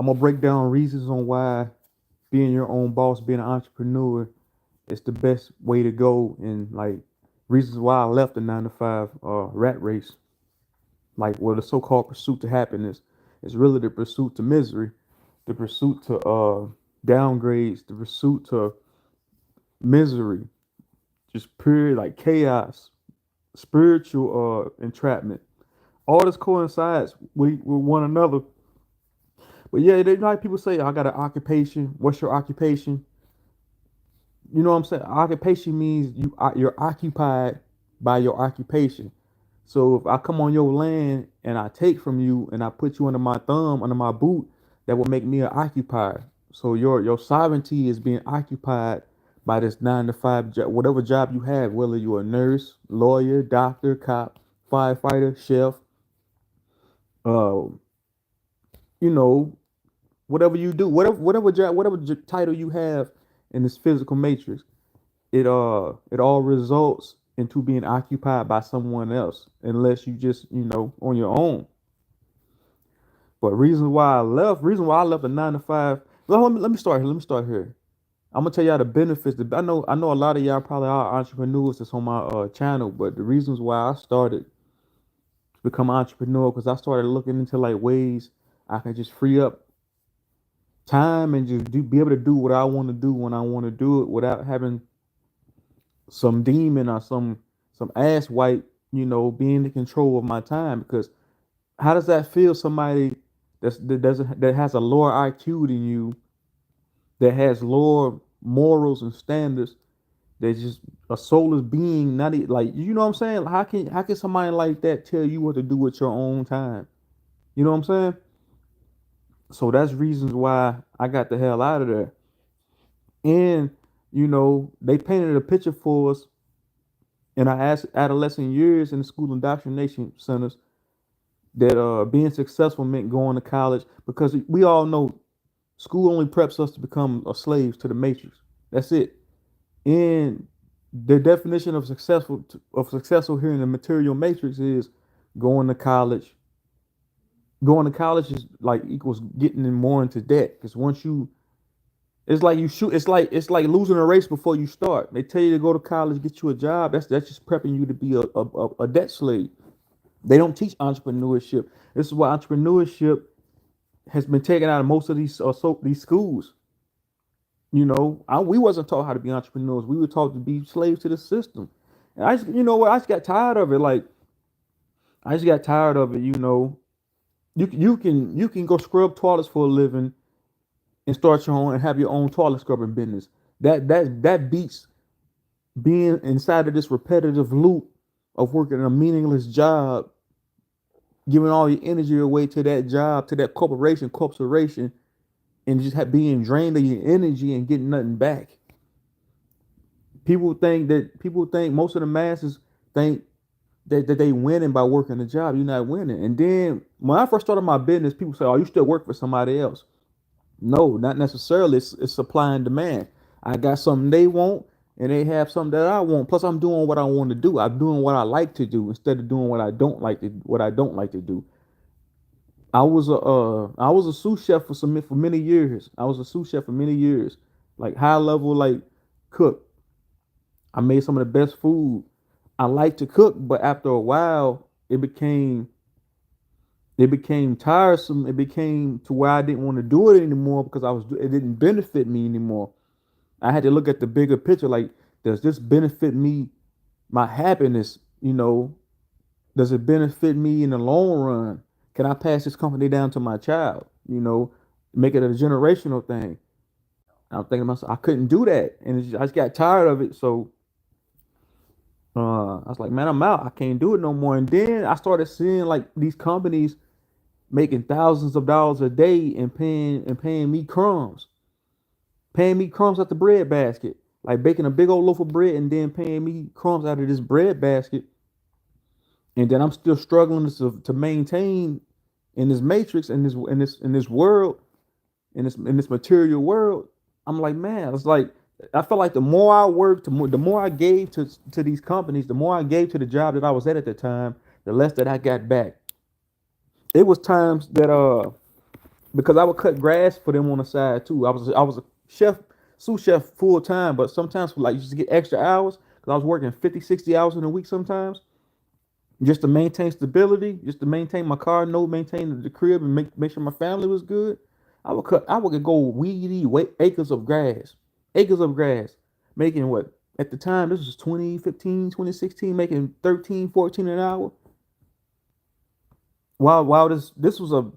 I'm gonna break down reasons on why being your own boss, being an entrepreneur, is the best way to go, and like reasons why I left the 9 to 5 rat race. Like, well, the so-called pursuit to happiness is really the pursuit to misery, the pursuit to downgrades, the pursuit to misery, just pure like chaos, spiritual entrapment. All this coincides with one another. But yeah, they like people say, I got an occupation. What's your occupation? You know what I'm saying? Occupation means you're occupied by your occupation. So if I come on your land and I take from you and I put you under my thumb, under my boot, that will make me an occupier. So your sovereignty is being occupied by this 9 to 5 job, whatever job you have, whether you're a nurse, lawyer, doctor, cop, firefighter, chef, uh, you know, whatever you do, whatever job, title you have in this physical matrix, it all results into being occupied by someone else, unless you just on your own. But reason why I left the 9 to 5. Well, let me start here. Let me start here. I'm gonna tell y'all the benefits. I know a lot of y'all probably are entrepreneurs that's on my channel, but the reasons why I started to become an entrepreneur, because I started looking into like ways I can just free up time and just be able to do what I want to do when I want to do it without having some demon or some ass wipe, being in control of my time. Because how does that feel? Somebody that has a lower IQ than you, that has lower morals and standards, that's just a soulless being, not like, you know what I'm saying? How can somebody like that tell you what to do with your own time? You know what I'm saying? So that's reasons why I got the hell out of there. And they painted a picture for us in our adolescent years in the school indoctrination centers, that being successful meant going to college, because we all know school only preps us to become slaves to the matrix. That's it. And the definition of successful here in the material matrix is going to college. Going to college is like equals getting in more into debt, because once you it's like you shoot. It's like losing a race before you start. They tell you to go to college, get you a job. That's just prepping you to be a debt slave. They don't teach entrepreneurship. This is why entrepreneurship has been taken out of most of these schools. We wasn't taught how to be entrepreneurs. We were taught to be slaves to the system. And I just, what, I just got tired of it. Like, I just got tired of it. You can go scrub toilets for a living and start your own and have your own toilet scrubbing business. That beats being inside of this repetitive loop of working a meaningless job, giving all your energy away to that job, to that corporation, and just being drained of your energy and getting nothing back. People think most of the masses think that they winning by working a job. You're not winning. And then when I first started my business, people say, "Oh, you still work for somebody else?" No, not necessarily. It's supply and demand. I got something they want, and they have something that I want. Plus, I'm doing what I want to do. I'm doing what I like to do instead of doing what I don't like to do. I was a sous chef for many years. I was a sous chef for many years, like high level, like cook. I made some of the best food. I like to cook, but after a while, it became tiresome. It became to where I didn't want to do it anymore, because it didn't benefit me anymore. I had to look at the bigger picture. Like, does this benefit me, my happiness? Does it benefit me in the long run? Can I pass this company down to my child? Make it a generational thing. I'm thinking to myself, I couldn't do that, and I just got tired of it. So I was like, man, I'm out. I can't do it no more. And then I started seeing like these companies making thousands of dollars a day and paying me crumbs at the bread basket, like baking a big old loaf of bread and then paying me crumbs out of this bread basket. And then I'm still struggling to maintain in this matrix, in this world, in this material world. I'm like, man, it's like I felt like the more I worked, the more I gave to these companies, the more I gave to the job that I was at the time, the less that I got back. It was times that because I would cut grass for them on the side too. I was a chef, sous chef full time, but sometimes for like just to get extra hours because I was working 50, 60 hours in a week sometimes just to maintain stability, just to maintain my car note, maintain the crib, and make sure my family was good. I would go weed eat acres of grass, making what at the time this was 2015, 2016, making 13, 14 an hour. While this was a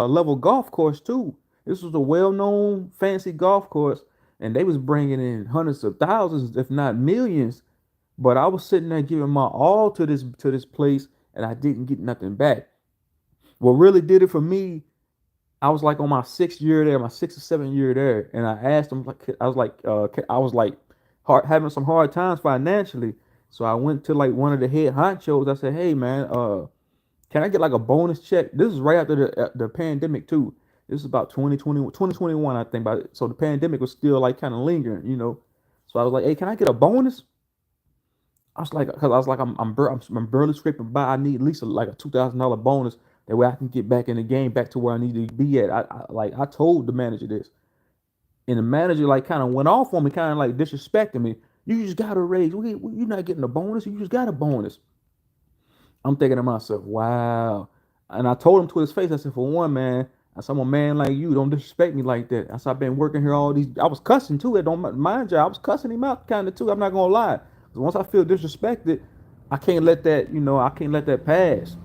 level golf course too. This was a well known fancy golf course, and they was bringing in hundreds of thousands, if not millions. But I was sitting there giving my all to this place, and I didn't get nothing back. What really did it for me, I was like on my 6th year there, my 6th or 7th year there, and I asked them like I was like having some hard times financially. So I went to like one of the head honchos. I said, "Hey man, can I get like a bonus check?" This is right after the pandemic too. This is about 2021, I think. So the pandemic was still like kind of lingering, you know. So I was like, "Hey, can I get a bonus?" I'm barely scraping by. I need at least like a $2,000 bonus. That way I can get back in the game, back to where I need to be at. I told the manager this, and the manager like kind of went off on me, kind of like disrespecting me. You just got a raise. You're not getting a bonus. You just got a bonus. I'm thinking to myself, wow. And I told him to his face, I said, for one, man, I said, I'm a man like you. Don't disrespect me like that. I said, I've been working here all these. I was cussing too. It don't mind you. I was cussing him out kind of too. I'm not gonna lie. 'Cause once I feel disrespected, I can't let that, I can't let that pass.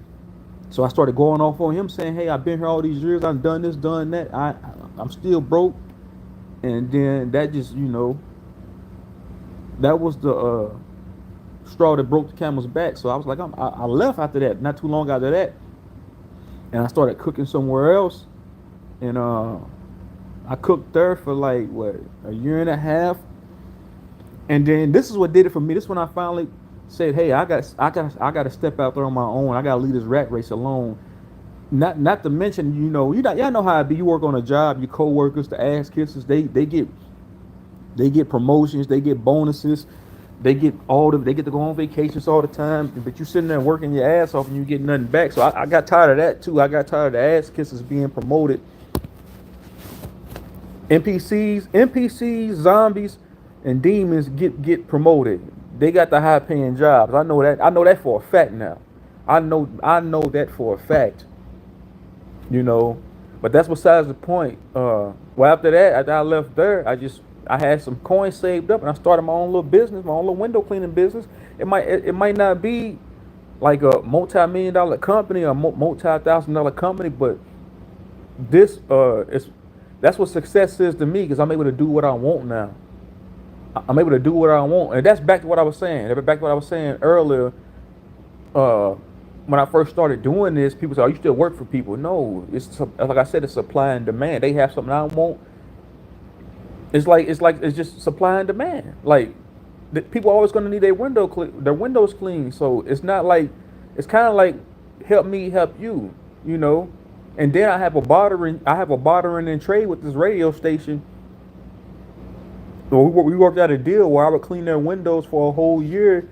So I started going off on him, saying, "Hey, I've been here all these years. I've done this, done that. I'm still broke." And then that just, that was the straw that broke the camel's back. So I was like, I left after that. Not too long after that, and I started cooking somewhere else. And I cooked there for like what, a year and a half. And then this is what did it for me. This is when I finally said, "Hey, I got to step out there on my own. I got to leave this rat race alone." Not to mention, y'all know how it be. You work on a job, your coworkers, the ass kissers, they get promotions, they get bonuses, they get to go on vacations all the time. But you sitting there working your ass off and you get nothing back. So I got tired of that too. I got tired of the ass kissers being promoted. NPCs, zombies, and demons get promoted. They got the high paying jobs. I know that. I know that for a fact now. I know that for a fact. You know, but that's besides the point. Well, after that, after I left there, I had some coins saved up, and I started my own little business, my own little window cleaning business. It might not be like a multi-million-dollar company or multi-thousand-dollar company, but this is that's what success is to me because I'm able to do what I want now. I'm able to do what I want, and that's back to what I was saying. Back to what I was saying earlier. Uh, when I first started doing this, people say, "Oh, you still work for people?" No, like I said, it's supply and demand. They have something I want. It's just supply and demand. Like people are always going to need their windows clean. So it's kind of like help me help you, you know. And then I have a bartering and trade with this radio station. So we worked out a deal where I would clean their windows for a whole year,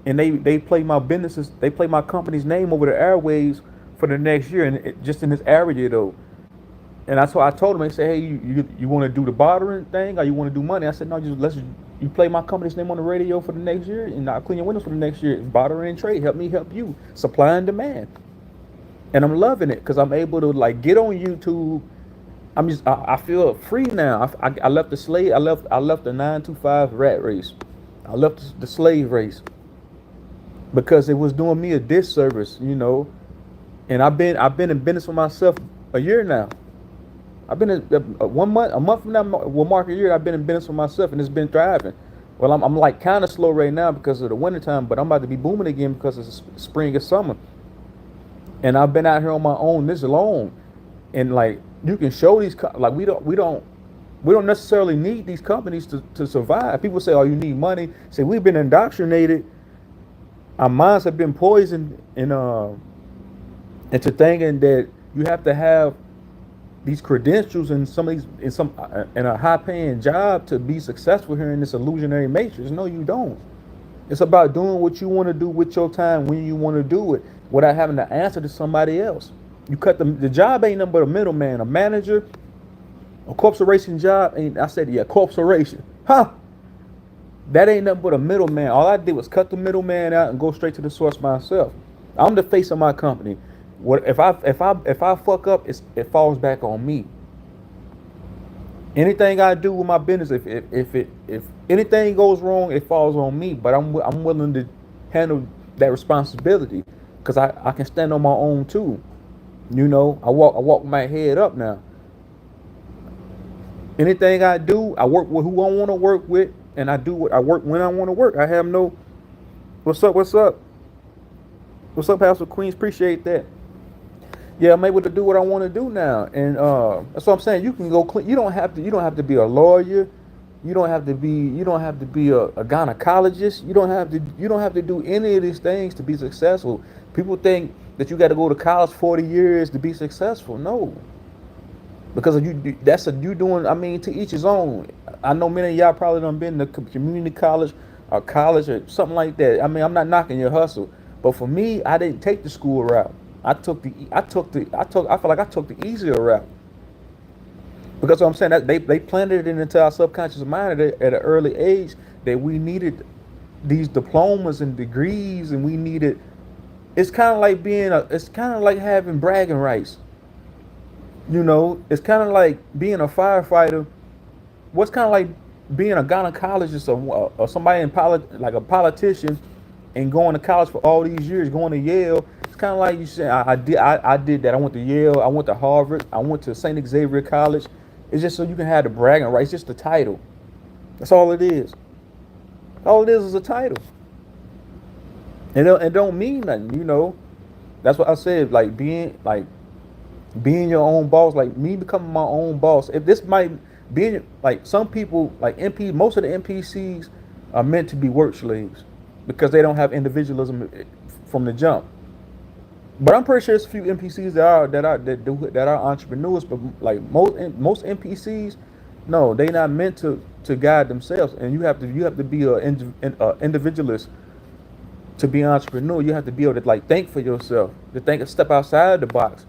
and they play they play my company's name over the airwaves for the next year, and just in this area though. And that's why I told him. They said, "Hey, you want to do the bartering thing, or you want to do money?" I said, "No, you play my company's name on the radio for the next year, and I'll clean your windows for the next year. It's bartering and trade. Help me help you. Supply and demand." And I'm loving it because I'm able to like get on YouTube. I feel free now. I left the slave. I left the 9 to 5 rat race. I left the slave race because it was doing me a disservice, you know. And I've been in business for myself a year now. I've been in a month from now will mark a year. I've been in business for myself, and it's been thriving. Well, I'm like kind of slow right now because of the wintertime, but I'm about to be booming again because it's spring and summer. And I've been out here on my own this long, and like you can show like we don't necessarily need these companies to survive. People say, "Oh, you need money." Say we've been indoctrinated. Our minds have been poisoned into thinking that you have to have these credentials and in a high paying job to be successful here in this illusionary matrix. No, you don't. It's about doing what you want to do with your time when you want to do it without having to answer to somebody else. You cut the job ain't nothing but a middleman, a manager, a corporation job. Ain't I said yeah, corporation. Huh? That ain't nothing but a middleman. All I did was cut the middleman out and go straight to the source myself. I'm the face of my company. What if I fuck up? It falls back on me. Anything I do with my business, if anything goes wrong, it falls on me. But I'm willing to handle that responsibility because I can stand on my own too. You know, I walk my head up now. Anything I do, I work with who I want to work with, and I work when I want to work. I have no. What's up? What's up? What's up, House of Queens? Appreciate that. Yeah, I'm able to do what I want to do now, and that's what I'm saying. You can go clean. You don't have to. You don't have to be a lawyer. You don't have to be. You don't have to be a gynecologist. You don't have to. You don't have to do any of these things to be successful. People think that you got to go to college 40 years to be successful. No, because you. That's a you doing. I mean, to each his own. I know many of y'all probably done been to community college or college or something like that. I mean, I'm not knocking your hustle, but for me, I didn't take the school route. I feel like I took the easier route because what I'm saying that they planted it into our subconscious mind at an early age that we needed these diplomas and degrees and we needed. It's kind of like it's kind of like having bragging rights. You know, it's kind of like being a firefighter. What's kind of like being a gynecologist or somebody like a politician and going to college for all these years, going to Yale. It's kind of like you said, I did that. I went to Yale. I went to Harvard. I went to St. Xavier College. It's just so you can have the bragging rights. It's just the title. That's all it is. All it is a title. And it don't mean nothing, you know. That's what I said. Being your own boss, like me becoming my own boss. If this might be like some people, like most of the NPCs are meant to be work slaves because they don't have individualism from the jump. But I'm pretty sure there's a few NPCs that are entrepreneurs. But like most NPCs, no, they not meant to guide themselves. And you have to be a individualist to be an entrepreneur. You have to be able to like think for yourself, to think and step outside the box.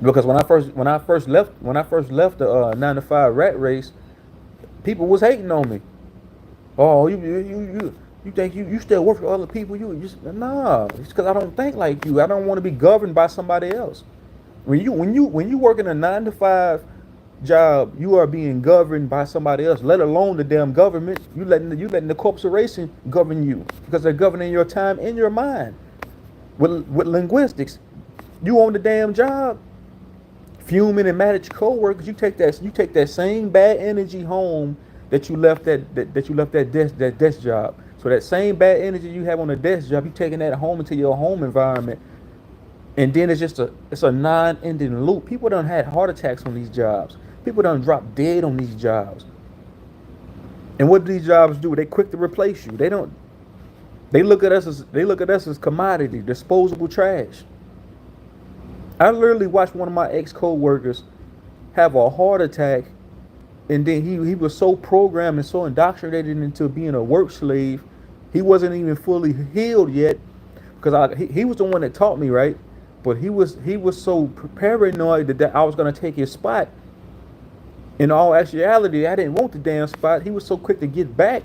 Because when I first left the 9 to 5 rat race, people was hating on me. Oh, you think you still work for other people? You just nah. It's because I don't think like you. I don't want to be governed by somebody else. When you work in a 9 to 5 job, you are being governed by somebody else. Let alone the damn government. You letting the corporation govern you because they're governing your time and your mind. With linguistics, you own the damn job. Fuming and mad at your coworkers, you take that same bad energy home that you left that desk job. So that same bad energy you have on the desk job, you taking that home into your home environment, and then it's a non-ending loop. People done had heart attacks on these jobs. People done dropped dead on these jobs. And what do these jobs do? They quick to replace you. They don't. They look at us as commodity, disposable trash. I literally watched one of my ex-co-workers have a heart attack, and then he was so programmed and so indoctrinated into being a work slave, he wasn't even fully healed yet, because he was the one that taught me, right? But he was so paranoid that I was gonna take his spot. In all actuality, I didn't want the damn spot. He was so quick to get back,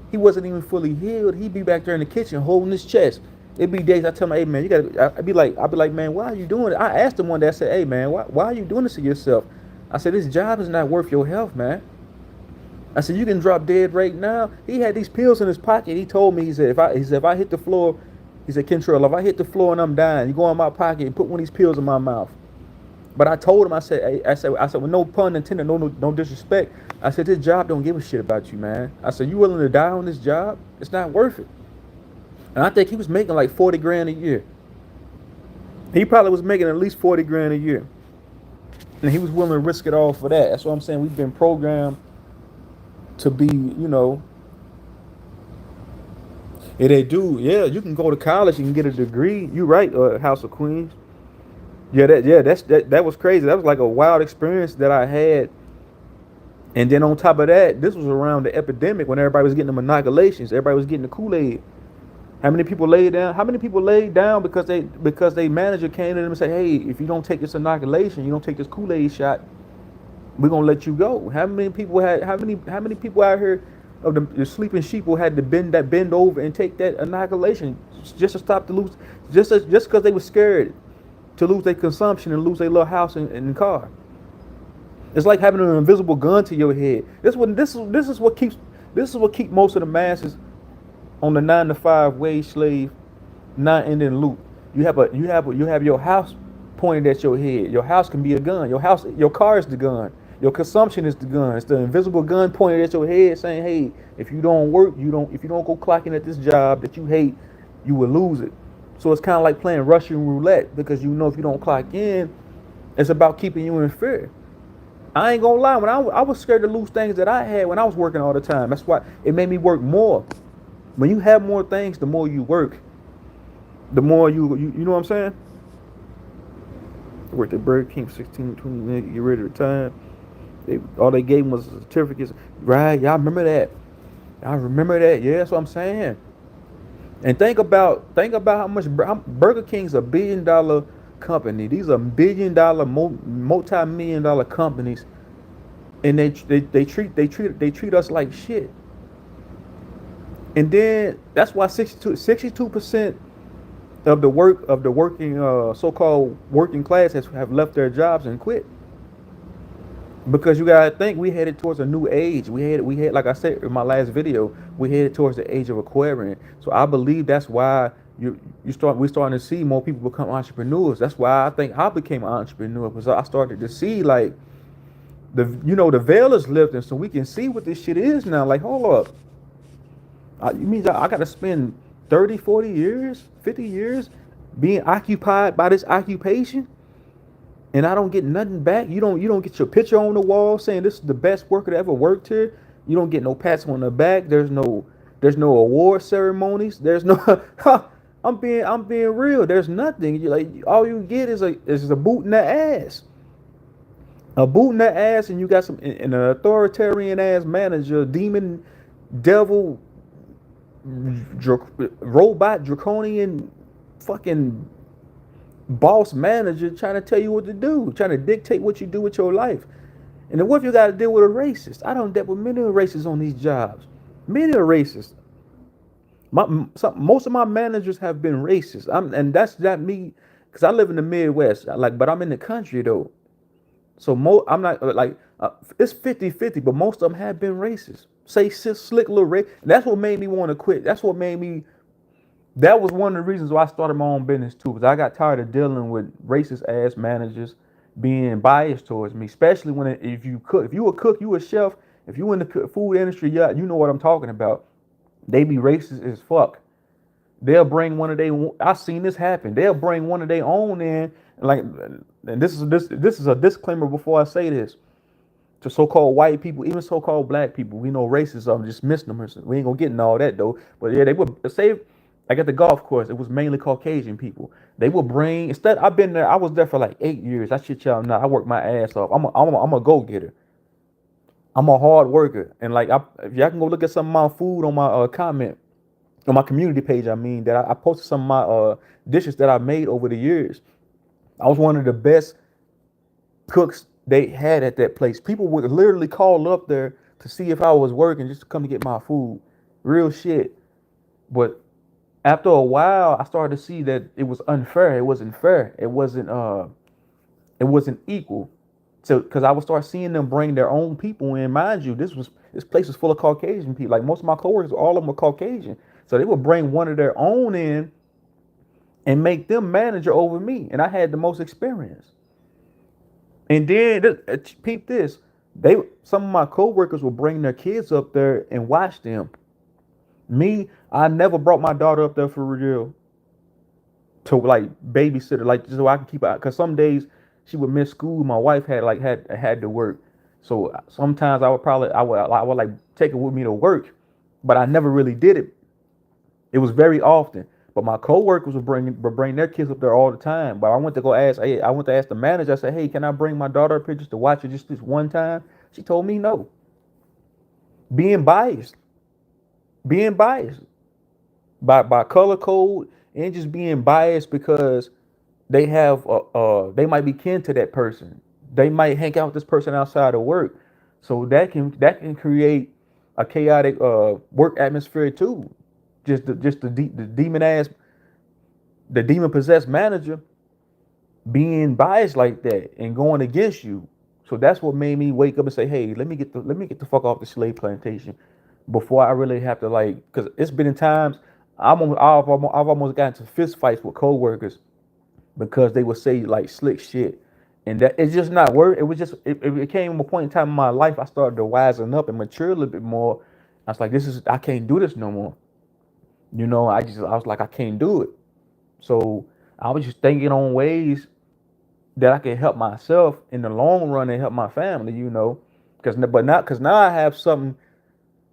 he wasn't even fully healed. He'd be back there in the kitchen holding his chest. It'd be days I tell him, hey man, you gotta. I'd be like, man, why are you doing it? I asked him one day. I said, hey man, why are you doing this to yourself? I said, this job is not worth your health, man. I said, you can drop dead right now. He had these pills in his pocket. He told me, he said, if I hit the floor, he said, Kentrell, if I hit the floor and I'm dying, you go in my pocket and put one of these pills in my mouth. But I told him, I said, with no pun intended, no disrespect. I said, this job don't give a shit about you, man. I said, you willing to die on this job? It's not worth it. And I think he was making like 40 grand a year. He probably was making at least 40 grand a year. And he was willing to risk it all for that. That's what I'm saying. We've been programmed to be, you know. Yeah, they do. Yeah, you can go to college and get a degree. You right, House of Queens. Yeah, that was crazy. That was like a wild experience that I had. And then on top of that, this was around the epidemic when everybody was getting the inoculations. Everybody was getting the Kool-Aid. How many people laid down? How many people laid down because they manager came to them and said, "Hey, if you don't take this inoculation, you don't take this Kool-Aid shot, we're gonna let you go." How many people had? How many people out here of the sleeping sheep who had to bend over and take that inoculation just to stop the lose, just because they were scared to lose their consumption and lose their little house and car. It's like having an invisible gun to your head. This is what keep most of the masses on the 9 to 5 wage slave, not ending loop. You have your house pointed at your head. Your house can be a gun. Your car is the gun. Your consumption is the gun. It's the invisible gun pointed at your head, saying, "Hey, if you don't work, if you don't go clocking at this job that you hate, you will lose it." So it's kind of like playing Russian roulette, because you know if you don't clock in, it's about keeping you in fear. I ain't gonna lie, when I was scared to lose things that I had when I was working all the time. That's why it made me work more. When you have more things, the more you work, the more you know what I'm saying? Worked at Burger King 16, 20 minutes, get ready to retire. All they gave was certificates. Right, y'all remember that. Y'all remember that. Yeah, that's what I'm saying. And think about how much Burger King's $1 billion company. These are $1 billion, multi-million-dollar companies, and they treat us like shit. And then that's why 62% of the working so-called working class have left their jobs and quit. Because you gotta think, we headed towards a new age. We had like I said in my last video, we headed towards the age of Aquarian. So I believe that's why we're starting to see more people become entrepreneurs. That's why I think I became an entrepreneur, because I started to see like the veil is lifting, so we can see what this shit is now. Like, hold up. You mean I got to spend 30, 40 years, 50 years being occupied by this occupation, and I don't get nothing back? You don't get your picture on the wall saying this is the best worker that ever worked here. You don't get no pats on the back. There's no award ceremonies. There's no I'm being real. There's nothing. All you get is a boot in the ass. A boot in the ass, and you got an authoritarian ass manager, demon, devil, robot, draconian, fucking boss manager trying to tell you what to do, trying to dictate what you do with your life. And then what if you got to deal with a racist? I don't deal with many racists on these jobs. Many racists. Most of my managers have been racist. And that's not me, because I live in the Midwest. But I'm in the country though. So I'm not it's 50-50, but most of them have been racist. Say slick little race. That's what made me want to quit. That was one of the reasons why I started my own business too, because I got tired of dealing with racist ass managers being biased towards me, especially if you cook. If you a cook, you a chef. If you in the food industry, yeah, you know what I'm talking about. They be racist as fuck. They'll bring one of their. I've seen this happen. They'll bring one of their own in, and this is a disclaimer before I say this. To so-called white people, even so-called black people, we know racism are just misnomers. We ain't gonna get into all that though. But yeah, they would say, like at the golf course, it was mainly Caucasian people. They would bring instead. I've been there. I was there for like 8 years. I shit y'all not. I worked my ass off. I'm a go getter. I'm a hard worker, and if y'all can go look at some of my food on my comment on my community page. I mean that I posted some of my dishes that I made over the years. I was one of the best cooks they had at that place. People would literally call up there to see if I was working, just to come to get my food. Real shit. But after a while, I started to see that it was unfair. It wasn't fair. It wasn't equal. So, because I would start seeing them bring their own people in. Mind you, this place was full of Caucasian people. Like most of my coworkers, all of them were Caucasian. So they would bring one of their own in and make them manager over me, and I had the most experience. And then peep this. Some of my coworkers would bring their kids up there and watch them. Me, I never brought my daughter up there for real to babysitter, just so I can keep her, because some days she would miss school. My wife had to work. So sometimes I would take her with me to work, but I never really did it. It was very often. But my coworkers would bring their kids up there all the time. But I went to ask the manager. I said, "Hey, can I bring my daughter up here just to watch her just this one time?" She told me no. Being biased. by color code and just being biased because they have they might be kin to that person. They might hang out with this person outside of work, so that can create a chaotic work atmosphere too. The demon ass, the demon possessed manager being biased like that and going against you. So that's what made me wake up and say, "Hey, let me get the fuck off the slave plantation before I really have to like." Because it's been in times I've almost gotten into fist fights with coworkers because they would say like slick shit, and that it's just not worth. It was just it came a point in time in my life I started to wisen up and mature a little bit more. I was like, I can't do this no more. I was like, I can't do it. So I was just thinking on ways that I can help myself in the long run and help my family. Because now I have something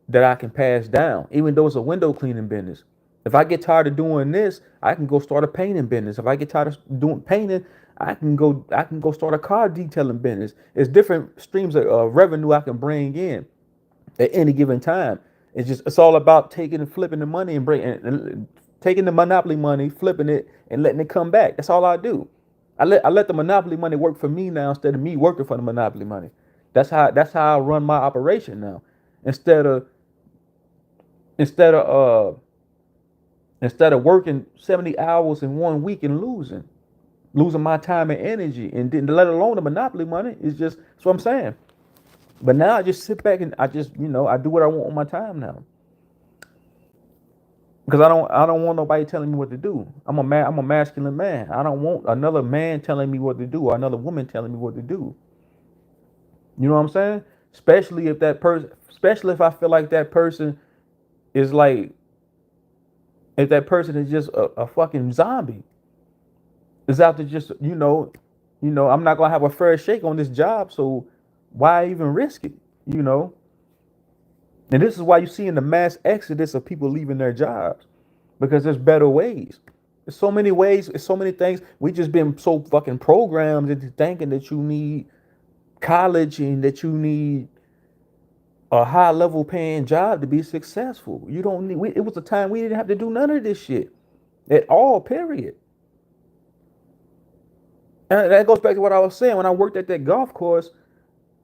that I can pass down, even though it's a window cleaning business. If I get tired of doing this, I can go start a painting business. If I get tired of doing painting, I can go start a car detailing business. It's different streams of revenue I can bring in at any given time. It's all about taking and flipping the money and taking the monopoly money, flipping it, and letting it come back. That's all I do. I let the monopoly money work for me now instead of me working for the monopoly money. That's how I run my operation now. Instead of instead of uh instead of working 70 hours in 1 week and losing my time and energy, and didn't let alone the monopoly money. Is just that's what I'm saying. But now I just sit back and I do what I want on my time now because I don't want nobody telling me what to do. I'm a masculine man. I don't want another man telling me what to do or another woman telling me what to do. You know what I'm saying? Especially if I feel like that person is like if that person is just a fucking zombie. Is out to just I'm not gonna have a fair shake on this job, so why even risk it? You know, and this is why you see in the mass exodus of people leaving their jobs because there's better ways. There's so many ways. There's so many things. We just been so fucking programmed into thinking that you need college and that you need a high level paying job to be successful. You don't need. It was a time we didn't have to do none of this shit at all. Period. And that goes back to what I was saying when I worked at that golf course.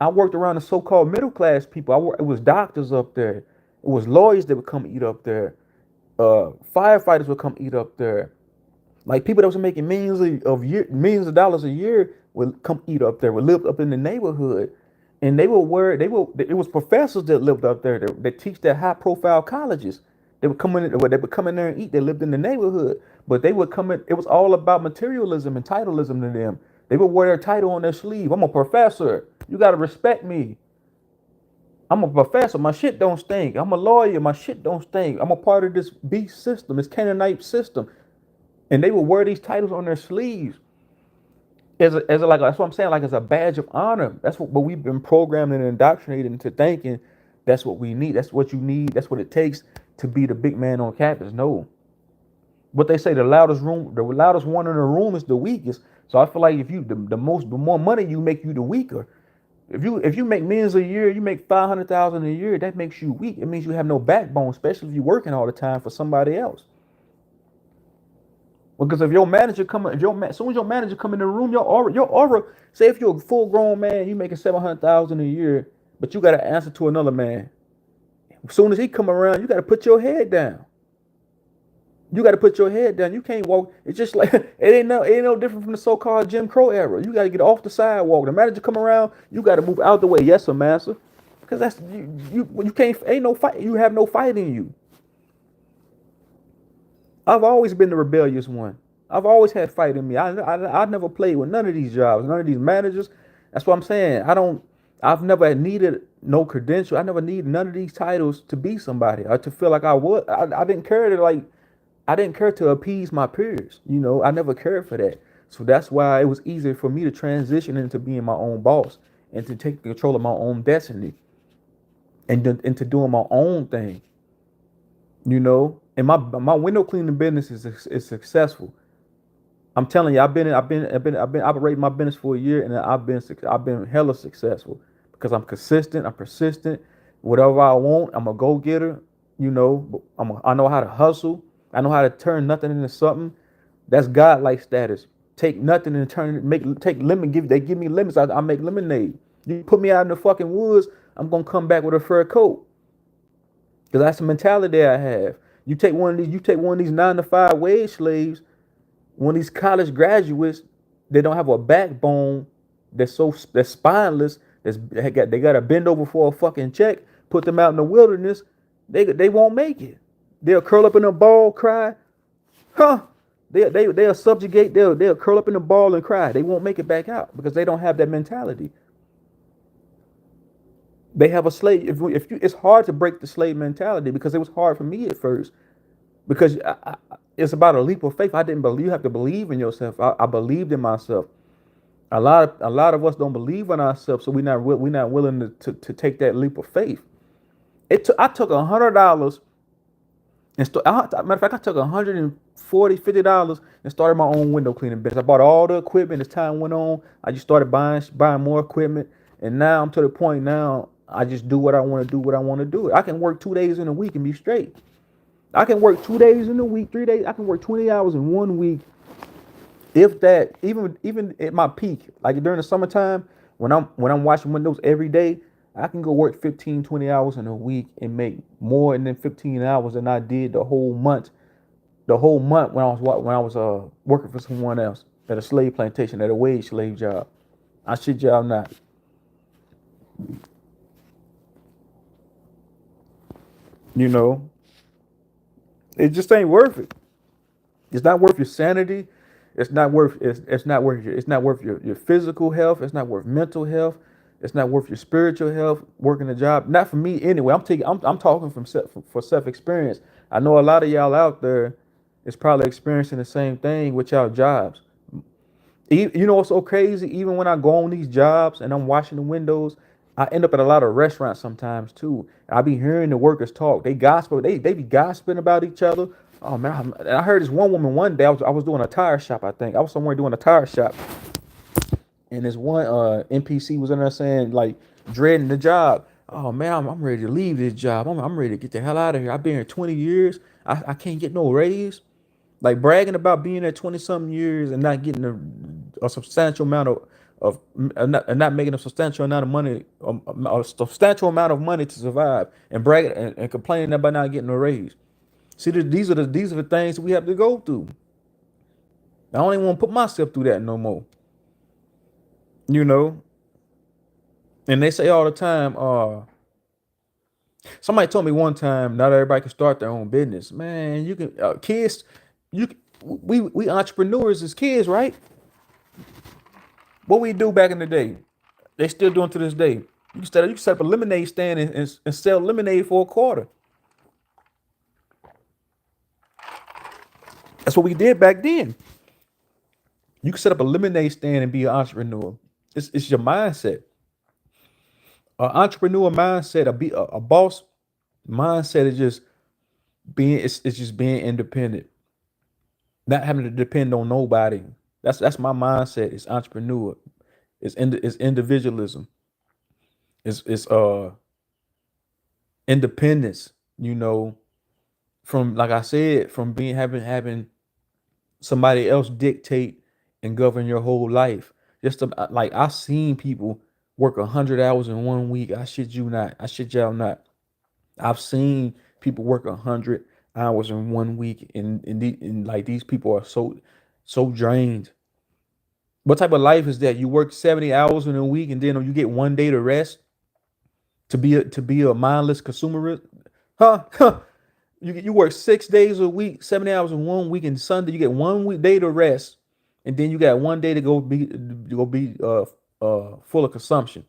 I worked around the so-called middle class people. It was doctors up there. It was lawyers that would come eat up there. Firefighters would come eat up there. Like people that was making millions of dollars a year would come eat up there. Would live up in the neighborhood, and they were where they were. It was professors that lived up there that teach at high-profile colleges. They would come in there and eat. They lived in the neighborhood, but they would come in. It was all about materialism and titleism to them. They would wear their title on their sleeve. I'm a professor. You got to respect me. I'm a professor. My shit don't stink. I'm a lawyer. My shit don't stink. I'm a part of this beast system, this Canaanite system. And they would wear these titles on their sleeves like that's what I'm saying, like as a badge of honor. That's what, but we've been programmed and indoctrinated into thinking that's what we need. That's what you need. That's what it takes to be the big man on campus. No, what they say, the loudest one in the room is the weakest. So I feel like if you the more money you make, you the weaker. If you make millions a year, you make 500,000 a year, that makes you weak. It means you have no backbone, especially if you're working all the time for somebody else. Because if your manager come, if your as soon as your manager come in the room, your aura. Say if you're a full grown man, you making 700,000 a year, but you got to answer to another man. As soon as he come around, you got to put your head down. You got to put your head down. You can't walk. It's just like it ain't no different from the so-called Jim Crow era. You got to get off the sidewalk. The manager come around, you got to move out the way. Yes, sir, master. Because that's you can't. Ain't no fight. You have no fight in you. I've always been the rebellious one. I've always had fight in me. I never played with none of these jobs, none of these managers. That's what I'm saying. I've never needed no credential. I never needed none of these titles to be somebody or to feel like I would. I didn't care to like. I didn't care to appease my peers. I never cared for that. So that's why it was easier for me to transition into being my own boss and to take control of my own destiny and to doing my own thing. And my window cleaning business is successful. I'm telling you, I've been operating my business for a year, and I've been hella successful because I'm consistent, I'm persistent. Whatever I want, I'm a go getter. I know how to hustle. I know how to turn nothing into something. That's God-like status. Take nothing and turn it, take lemon. They give me lemons. I make lemonade. You put me out in the fucking woods, I'm gonna come back with a fur coat. Cause that's the mentality I have. You take one of these 9 to 5 wage slaves, one of these college graduates, they don't have a backbone, that's spineless, they got to bend over for a fucking check, put them out in the wilderness, they won't make it. They'll curl up in a ball, cry, huh? They'll subjugate, they'll curl up in a ball and cry. They won't make it back out because they don't have that mentality. They have a slave. If you, it's hard to break the slave mentality because it was hard for me at first because it's about a leap of faith. I didn't believe. You have to believe in yourself. I believed in myself. A lot of us don't believe in ourselves, so we're not willing to take that leap of faith. I took $100 and matter of fact, I took $140, $50 and started my own window cleaning business. I bought all the equipment. As time went on, I just started buying more equipment, and now I'm to the point now. I just do what I want to do. What I want to do. I can work 2 days in a week and be straight. I can work 2 days in a week, 3 days. I can work 20 hours in one week, if that. Even at my peak, like during the summertime, when I'm washing windows every day, I can go work 15, 20 hours in a week and make more than 15 hours than I did the whole month. The whole month when I was working for someone else at a slave plantation, at a wage slave job. I shit y'all not. You know, it just ain't worth it. It's not worth your sanity. It's not worth your physical health. It's not worth mental health. It's not worth your spiritual health. Working a job, not for me anyway. I'm talking for self experience. I know a lot of y'all out there is probably experiencing the same thing with y'all jobs. You know what's so crazy? Even when I go on these jobs and I'm washing the windows, I end up at a lot of restaurants sometimes too. I be hearing the workers talk. They gospel. They be gossiping about each other. Oh man, I heard this one woman one day. I was doing a tire shop. I think I was somewhere doing a tire shop, and this one NPC was in there saying like dreading the job. Oh man, I'm ready to leave this job. I'm ready to get the hell out of here. I've been here 20 years. I can't get no raise. Like bragging about being there 20 something years and not getting a substantial amount of not making a substantial amount of money, a substantial amount of money to survive, and bragging and complaining about not getting a raise. See, these are the things we have to go through. I don't even want to put myself through that no more. You know, and they say all the time, somebody told me one time, not everybody can start their own business. Man, you can kids, we entrepreneurs as kids, right? What we do back in the day, they still doing to this day. You can set up a lemonade stand and sell lemonade for a quarter. That's what we did back then. You can set up a lemonade stand and be an entrepreneur. It's your mindset. An entrepreneur mindset, a boss mindset is just it's just being independent, not having to depend on nobody. That's my mindset. It's entrepreneur. It's individualism. It's independence. You know, from like I said, from being having somebody else dictate and govern your whole life. Like I've seen people work 100 hours in one week. I shit you not. I shit y'all not. I've seen people work 100 hours in one week, and like these people are so drained. What type of life is that? You work 70 hours in a week, and then you get one day to rest to be a mindless consumer, huh? You work 6 days a week, 70 hours in one week, and Sunday you get one week day to rest, and then you got one day to go be full of consumption.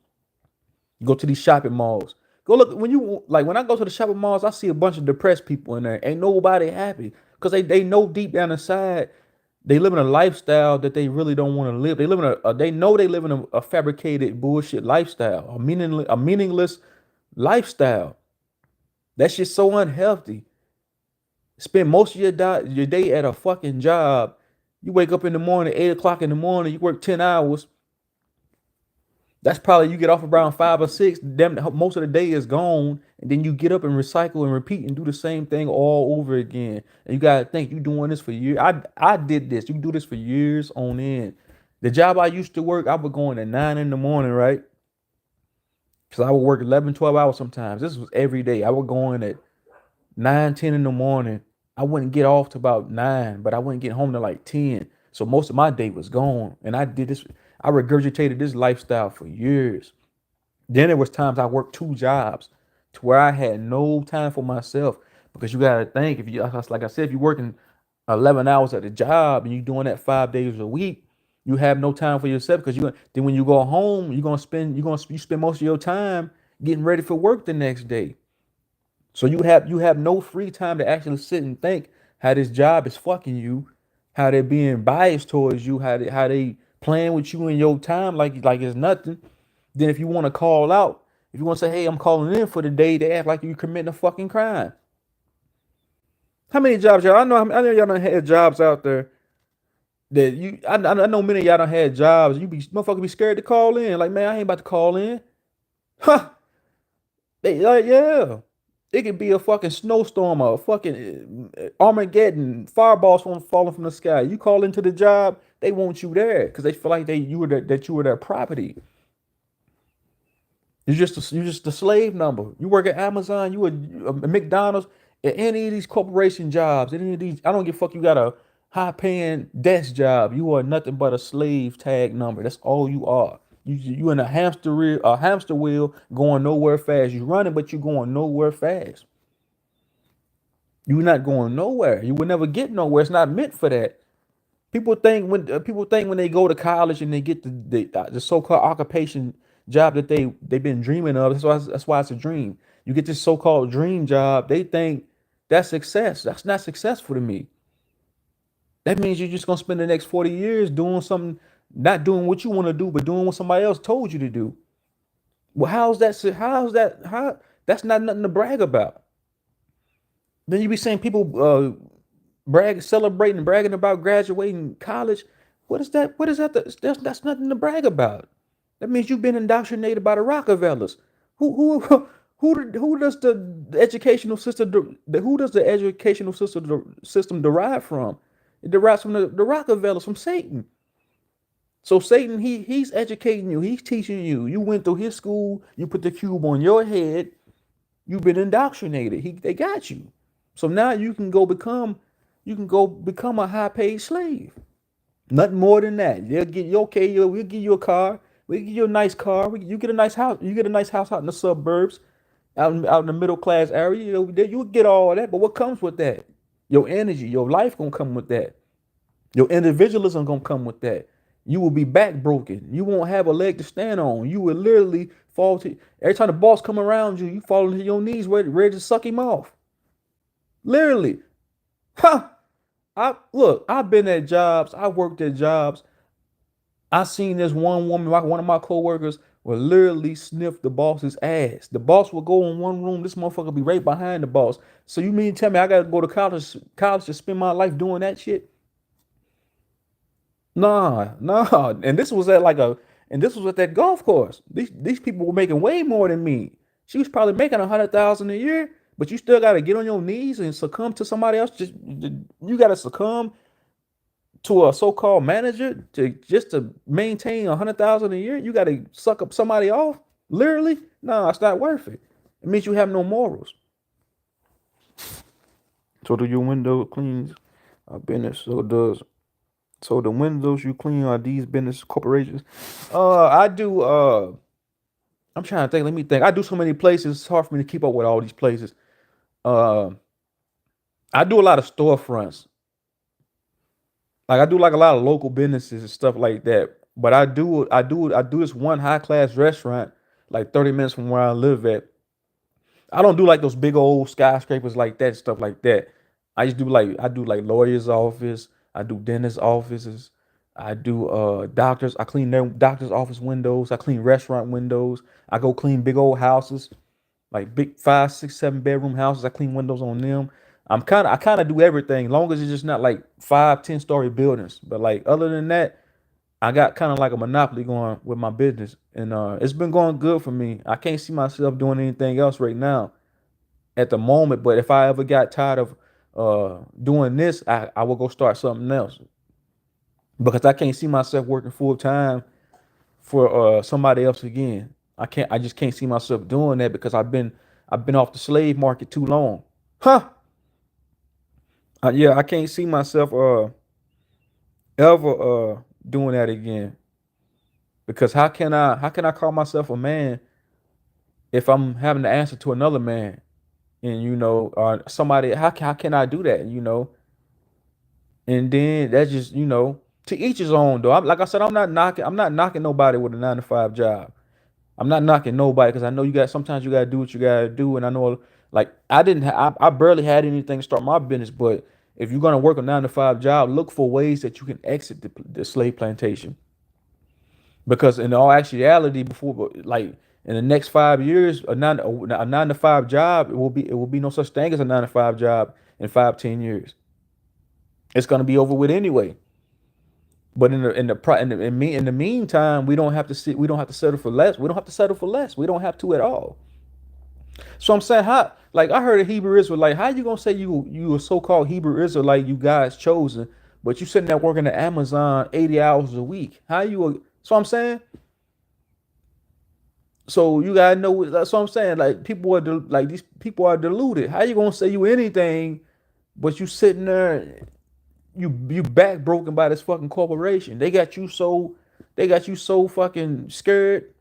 You go to these shopping malls. Go look when I go to the shopping malls, I see a bunch of depressed people in there. Ain't nobody happy because they know deep down inside they live in a lifestyle that they really don't want to live. They live in they know they live in a fabricated bullshit lifestyle, a meaningless lifestyle. That shit's so unhealthy. Spend most of your day at a fucking job. You wake up in the morning, 8 o'clock in the morning, you work 10 hours, That's probably you get off around 5 or 6. Damn, most of the day is gone, and then you get up and recycle and repeat and do the same thing all over again. And you gotta think you doing this for years. I did this. You do this for years on end. The job I used to work, I would go in at 9 in the morning, right? Because I would work 11, 12 hours sometimes. This was every day. I would go in at 9, 10 in the morning. I wouldn't get off to about 9, but I wouldn't get home to like 10. So most of my day was gone. And I did this, I regurgitated this lifestyle for years. Then there was times I worked 2 jobs to where I had no time for myself. Because you gotta think, if you like I said, if you're working 11 hours at a job and you're doing that 5 days a week, you have no time for yourself because you then when you go home, you spend most of your time getting ready for work the next day. So you have no free time to actually sit and think how this job is fucking you, how they're being biased towards you, how they playing with you in your time like it's nothing. Then if you want to call out, if you want to say, hey, I'm calling in for the day, they act like you committing a fucking crime. How many jobs y'all? I know y'all done had jobs out there that I know many of y'all done had jobs. You be motherfucker be scared to call in. Like, man, I ain't about to call in. Huh. They like, yeah. It could be a fucking snowstorm or a fucking Armageddon, fireballs falling from the sky. You call into the job, they want you there because they feel like that you were their property. You're just a slave number. You work at Amazon, you a McDonald's, at any of these corporation jobs, any of these. I don't give a fuck. You got a high paying desk job. You are nothing but a slave tag number. That's all you are. You in a hamster wheel going nowhere fast. You running, but you going nowhere fast. You're not going nowhere. You will never get nowhere. It's not meant for that. People think when they go to college and they get the so-called occupation job that they've been dreaming of. That's why it's a dream. You get this so-called dream job. They think that's success. That's not successful to me. That means you're just gonna spend the next 40 years doing something, not doing what you want to do, but doing what somebody else told you to do. Well, how that's not nothing to brag about. Then you be saying people celebrating and bragging about graduating college. What is that? What is that? That's nothing to brag about. That means you've been indoctrinated by the Rockefellers. Who does the educational system who does the educational system derive from? It derives from the Rockefellers, from Satan. So Satan, he's educating you, he's teaching you. You went through his school, you put the cube on your head, you've been indoctrinated. They got you. So now you can go become a high paid slave. Nothing more than that. They'll get you okay. We'll give you a car. We'll give you a nice car. You get a nice house. You get a nice house out in the suburbs, out in the middle class area. You'll get all of that. But what comes with that? Your energy, your life gonna come with that. Your individualism gonna come with that. You will be back broken. You won't have a leg to stand on. You will literally fall to every time the boss come around you. You fall into your knees, ready to suck him off. Literally, huh? I've been at jobs. I worked at jobs. I seen this one woman, one of my coworkers, would literally sniff the boss's ass. The boss would go in one room. This motherfucker be right behind the boss. So you mean tell me I gotta go to college to spend my life doing that shit? Nah, nah. And this was at that golf course. These people were making way more than me. She was probably making 100,000 a year, but you still gotta get on your knees and succumb to somebody else. You gotta succumb to a so-called manager to maintain 100,000 a year. You gotta suck up somebody off. Literally, no, it's not worth it. It means you have no morals. So do your window cleans business? So the windows you clean are these business corporations? I do. I'm trying to think. Let me think. I do so many places. It's hard for me to keep up with all these places. Uh, I do a lot of storefronts. Like I do like a lot of local businesses and stuff like that. But I do this one high class restaurant like 30 minutes from where I live at. I don't do like those big old skyscrapers like that, stuff like that. I do like lawyers' office, I do dentist offices, I do doctors, I clean their doctor's office windows, I clean restaurant windows, I go clean big old houses, like big 5, 6, 7 bedroom houses, I clean windows on them. I kinda do everything, long as it's just not like 5, 10 story buildings. But like other than that, I got kind of like a monopoly going with my business, and it's been going good for me. I can't see myself doing anything else right now at the moment. But if I ever got tired of doing this, I will go start something else because I can't see myself working full time for somebody else again. I just can't see myself doing that because I've been off the slave market too long. Huh? Yeah, I can't see myself ever doing that again. Because how can I call myself a man if I'm having to answer to another man? And somebody, how can I do that, And then that's just, to each his own though. Like I said, I'm not knocking nobody with a 9 to 5 job. I'm not knocking nobody because I know sometimes you gotta do what you gotta do. And I know, like, I barely had anything to start my business. But if you're gonna work a 9 to 5 job, look for ways that you can exit the slave plantation. Because in all actuality, before, like, in the next 5 years, a nine to five job, it will be no such thing as a 9 to 5 job in 5-10 years. It's gonna be over with anyway. But in the meantime, we don't have to settle for less. We don't have to settle for less. We don't have to at all. So I'm saying, how, like, I heard a Hebrew Israelite, how you gonna say you a so-called Hebrew Israelite, you guys chosen, but you sitting there working at Amazon 80 hours a week? So I'm saying, so you gotta know. That's what I'm saying. Like, these people are deluded. How you gonna say you anything, but you sitting there, you back broken by this fucking corporation? They got you so fucking scared.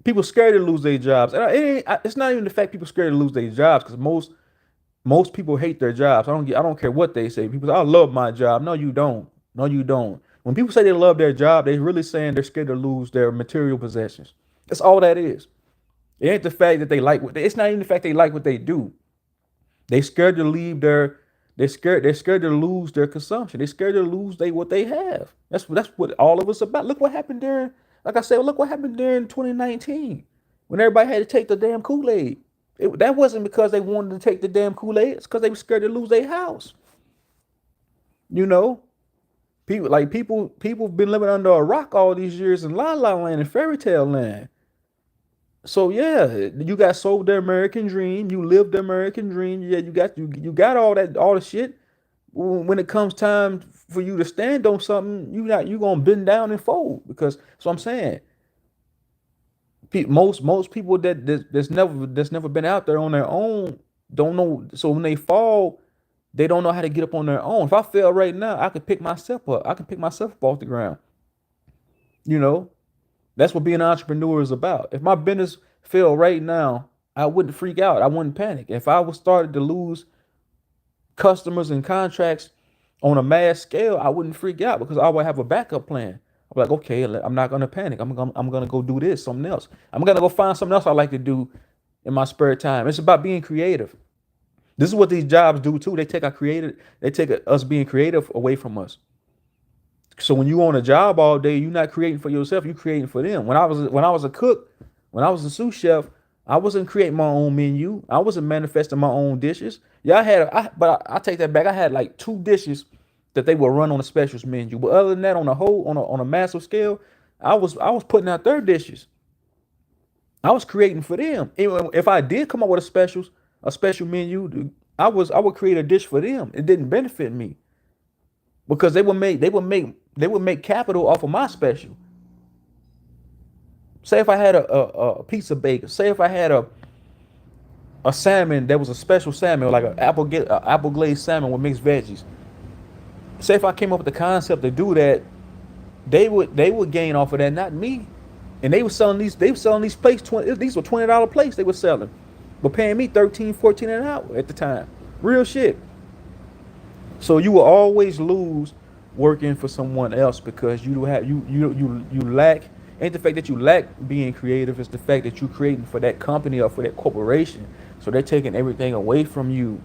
People scared to lose their jobs. And it's not even the fact people scared to lose their jobs, because most people hate their jobs. I don't care what they say. People say, I love my job. No, you don't. No, you don't. When people say they love their job, they really saying they're scared to lose their material possessions. That's all that is. It ain't the fact that they like it's not even the fact they like what they do. They scared to leave their they're scared to lose their consumption. They're scared to lose what they have. That's what all of us about. Look what happened during, like I said, look what happened during 2019 when everybody had to take the damn Kool-Aid. That wasn't because they wanted to take the damn Kool-Aid. It's because they were scared to lose their house. You know, people have been living under a rock all these years in La La Land and fairy tale land. So yeah, you got sold the American dream. You lived the American dream. Yeah, you got all the shit. When it comes time for you to stand on something, you gonna bend down and fold. Because so I'm saying, most people that's never been out there on their own don't know. So when they fall, they don't know how to get up on their own. If I fell right now, I could pick myself up. I can pick myself up off the ground. You know, that's what being an entrepreneur is about. If my business fell right now, I wouldn't freak out. I wouldn't panic. If I was started to lose customers and contracts on a mass scale, I wouldn't freak out because I would have a backup plan. I'm like, okay, I'm not gonna panic. I'm gonna go do this, something else. I'm gonna go find something else I like to do in my spare time. It's about being creative. This is what these jobs do too. They take us being creative away from us. So when you on a job all day, you're not creating for yourself, you're creating for them. When I was a cook, when I was a sous chef, I wasn't creating my own menu. I wasn't manifesting my own dishes. Yeah, but I take that back. I had like 2 dishes that they would run on a specials menu. But other than that, on a massive scale, I was putting out their dishes. I was creating for them. If I did come up with a special menu, I would create a dish for them. It didn't benefit me because they would make capital off of my special. Say if I had a pizza baker. Say if I had a salmon that was a special salmon, like an apple glazed salmon with mixed veggies. Say if I came up with the concept to do that, they would gain off of that, not me. And they were selling these plates. These were $20 plates they were selling, but paying me 13, 14 an hour at the time. Real shit. So you will always lose working for someone else because you lack. Ain't the fact that you lack being creative, it's the fact that you're creating for that company or for that corporation. So they're taking everything away from you.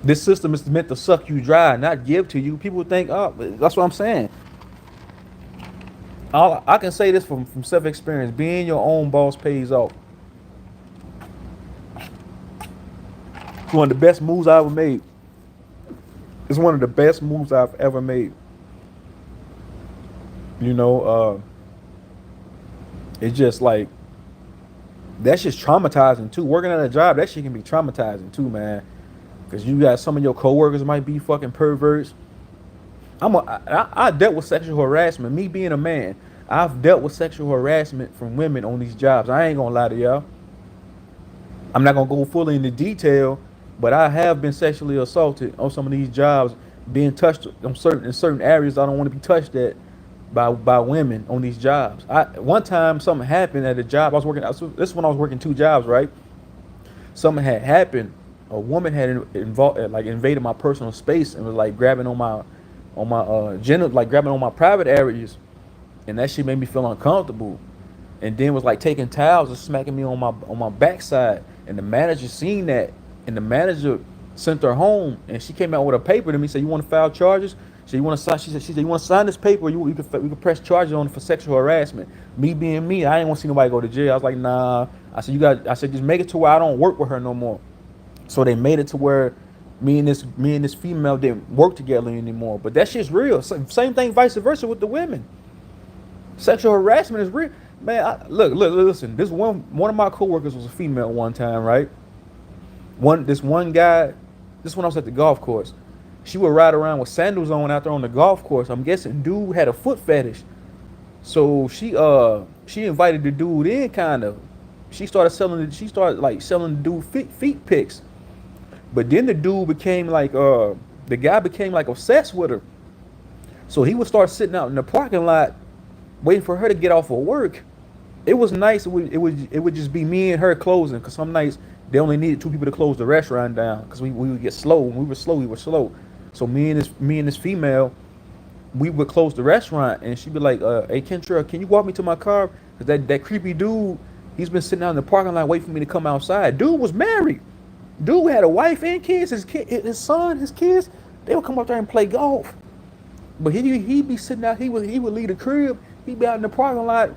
This system is meant to suck you dry, not give to you. People think, oh, that's what I'm saying. I can say this from self experience. Being your own boss pays off. One of the best moves I ever made. It's one of the best moves I've ever made. You know, it's just like that's just traumatizing too. Working at a job, that shit can be traumatizing too, man. Cause you got some of your coworkers might be fucking perverts. I dealt with sexual harassment. Me being a man, I've dealt with sexual harassment from women on these jobs. I ain't gonna lie to y'all. I'm not gonna go fully into detail, but I have been sexually assaulted on some of these jobs, being touched on certain areas I don't want to be touched at by women on these jobs. I one time something happened at a job I was working. This is when I was working two jobs, right? Something had happened. A woman had involved, like invaded my personal space and was like grabbing on my gender, like grabbing on my private areas, and that shit made me feel uncomfortable. And then was like taking towels and smacking me on my backside. And the manager seen that, and the manager sent her home, and she came out with a paper to me, said, "You want to file charges?" So you want to sign? She said, "You want to sign this paper? Or you can press charges on it for sexual harassment." Me being me, I didn't want to see nobody go to jail. I was like, "Nah." I said, just make it to where I don't work with her no more. So they made it to where me and this female didn't work together anymore. But that shit's real. Same thing, vice versa with the women. Sexual harassment is real, man. Listen. This one of my coworkers was a female one time, right? This one guy, this when I was at the golf course. She would ride around with sandals on out there on the golf course. I'm guessing dude had a foot fetish. So she invited the dude in, kind of. She started like selling the dude feet pics. But then the dude became like the guy became like obsessed with her. So he would start sitting out in the parking lot waiting for her to get off of work. It was nice. It would just be me and her closing, because some nights they only needed two people to close the restaurant down, because we would get slow. When we were slow, we were slow. So me and this female, we would close the restaurant, and she'd be like, "Hey Kentra, can you walk me to my car? Cause that creepy dude, he's been sitting out in the parking lot waiting for me to come outside." Dude was married. Dude had a wife and kids. His son, his kids, they would come up there and play golf. But he'd be sitting out. He would leave the crib. He'd be out in the parking lot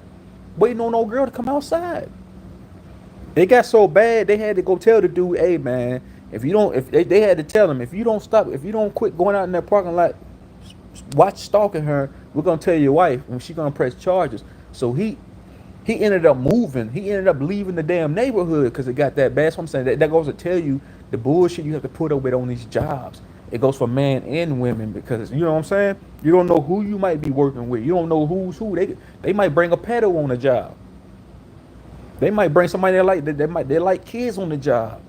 waiting on no girl to come outside. It got so bad they had to go tell the dude, "Hey man, if they had to tell him, if you don't quit going out in that parking lot, watch stalking her, we're gonna tell your wife, and she's gonna press charges." So he ended up moving. He ended up leaving the damn neighborhood because it got that bad. So I'm saying that goes to tell you the bullshit you have to put up with on these jobs. It goes for men and women, because you know what I'm saying. You don't know who you might be working with. You don't know who's who. They might bring a pedo on the job. They might bring somebody they like kids on the job.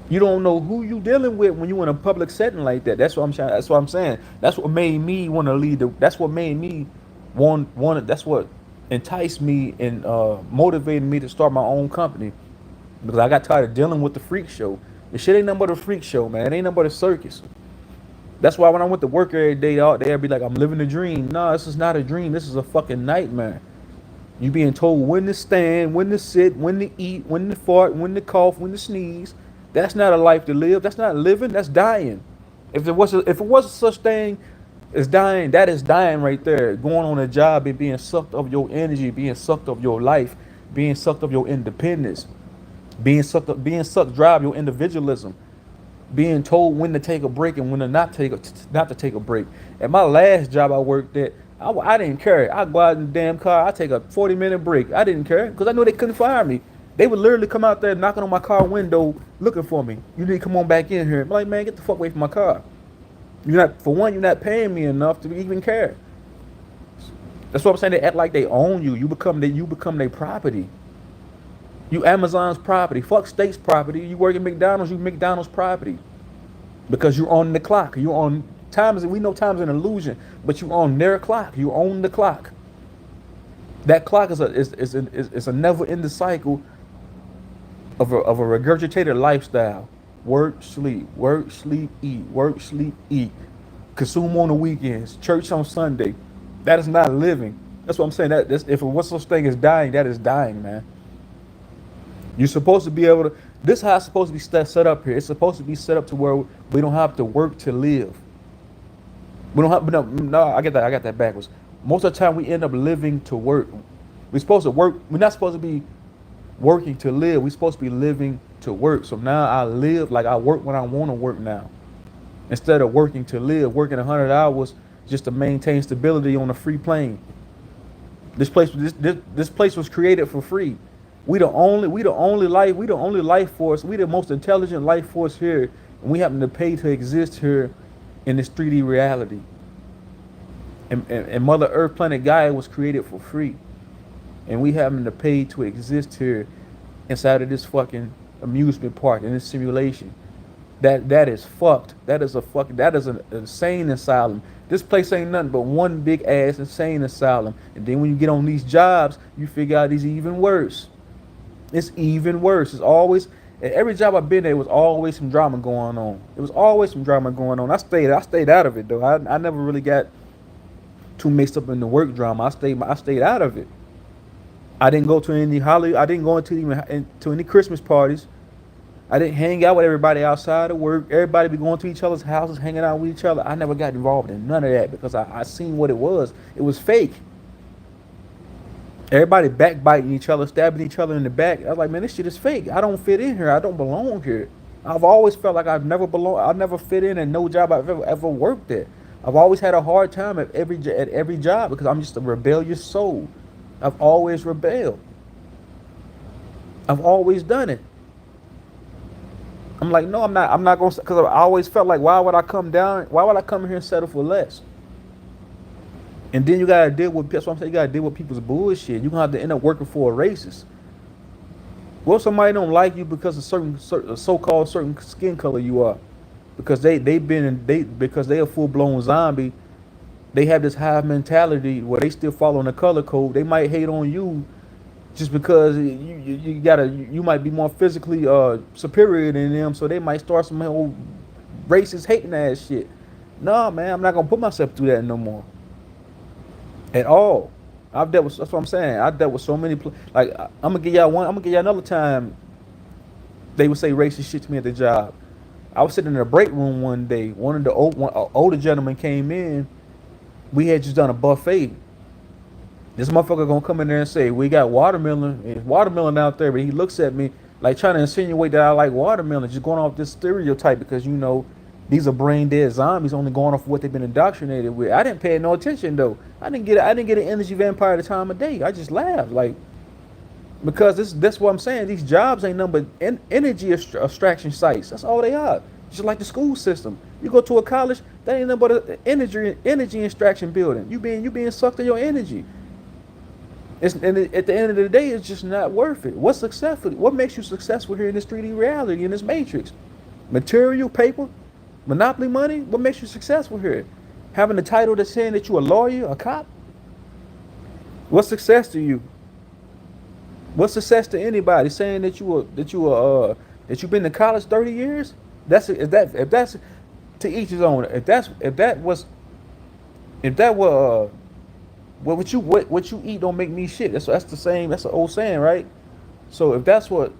You don't know who you dealing with when you in a public setting like that. That's what I'm saying. That's what I'm saying. That's what made me want to lead. That's what made me want. That's what enticed me and motivated me to start my own company, because I got tired of dealing with the freak show. The shit ain't nothing but a freak show, man. It ain't nothing but a circus. That's why when I went to work every day, they'd be like, "I'm living a dream." No, this is not a dream. This is a fucking nightmare. You being told when to stand, when to sit, when to eat, when to fart, when to cough, when to sneeze. That's not a life to live. That's not living. That's dying. If it was a such thing as dying, that is dying right there. Going on a job and being sucked of your energy, being sucked of your life, being sucked of your independence, being sucked drive your individualism, being told when to take a break and when to not to take a break. At my last job I worked at, I didn't care. I'd go out in the damn car. I'd take a 40-minute break. I didn't care, because I knew they couldn't fire me. They would literally come out there knocking on my car window looking for me. "You need to come on back in here." I'm like, "Man, get the fuck away from my car. You're not paying me enough to even care." That's what I'm saying. They act like they own you. You become their property. You Amazon's property. Fuck state's property. You work at McDonald's, you McDonald's property. Because you're on the clock. You're on times, we know time's an illusion, but you on their clock. You own the clock. That clock is a never-ending cycle of a regurgitated lifestyle. Work, sleep, eat, work, sleep, eat. Consume on the weekends, church on Sunday. That is not living. That's what I'm saying. If it was such thing as dying, that is dying, man. You're supposed to be able to. This is how it's supposed to be set up here. It's supposed to be set up to where we don't have to work to live. We don't have. No, I get that. I got that backwards. Most of the time, we end up living to work. We're supposed to work. We're not supposed to be working to live. We're supposed to be living to work. So now I live like I work when I want to work now. instead of working to live, working 100 hours just to maintain stability on a free plane. This place was created for free. We the only life force. We the most intelligent life force here, and we happen to pay to exist here in this 3D reality. And Mother Earth, planet Gaia, was created for free, and we happen to pay to exist here inside of this fucking amusement park in this simulation. That is fucked. That is an insane asylum. This place ain't nothing but one big ass insane asylum. And then when you get on these jobs, you figure out it's even worse. It's even worse. It's always at every job I've been there was always some drama going on. It was always some drama going on. I stayed out of it though. I never really got too mixed up in the work drama. I stayed out of it. I didn't go to any holiday. I didn't go into any Christmas parties. I didn't hang out with everybody outside of work. Everybody be going to each other's houses, hanging out with each other. I never got involved in none of that because I seen what it was. It was fake. Everybody backbiting each other, stabbing each other in the back. I was like, man, this shit is fake. I don't fit in here. I don't belong here. I've always felt like I've never belong. I never fit in no job I've ever worked at. I've always had a hard time at every job because I'm just a rebellious soul. I've always rebelled. I've always done it. I'm like, no, I'm not. I'm not gonna, because I always felt like, why would I come down? Why would I come here and settle for less? And then you gotta deal with. That's what I'm saying. You gotta deal with people's bullshit. You gonna have to end up working for a racist. Well, somebody don't like you because of certain so-called certain skin color you are, because because they a full-blown zombie. They have this hive mentality where they still following the color code. They might hate on you just because you might be more physically superior than them, so they might start some whole racist hating ass shit. No, man, I'm not gonna put myself through that no more. At all. That's what I'm saying. I dealt with so many like I'm gonna give y'all one. I'm gonna give y'all another time. They would say racist shit to me at the job. I was sitting in a break room one day. One of the older gentlemen came in. We had just done a buffet. This motherfucker gonna come in there and say, we got watermelon. It's watermelon out there, but he looks at me like trying to insinuate that I like watermelon, just going off this stereotype because these are brain dead zombies only going off what they've been indoctrinated with. I didn't pay no attention though. I didn't get an energy vampire at the time of day. I just laughed like, because that's what I'm saying. These jobs ain't nothing but energy extraction sites. That's all they are. Just like the school system. You go to a college, that ain't nothing but an energy extraction building. You being sucked of your energy. And at the end of the day, it's just not worth it. What's successful? What makes you successful here in this 3D reality, in this matrix? Material, paper, monopoly money? What makes you successful here? Having the title that's saying that you're a lawyer, a cop? What's success to you? What's success to anybody saying that you've been to college 30 years? If that's to each his own. If that was what you eat don't make me shit. That's the same. That's an old saying, right? So if that's what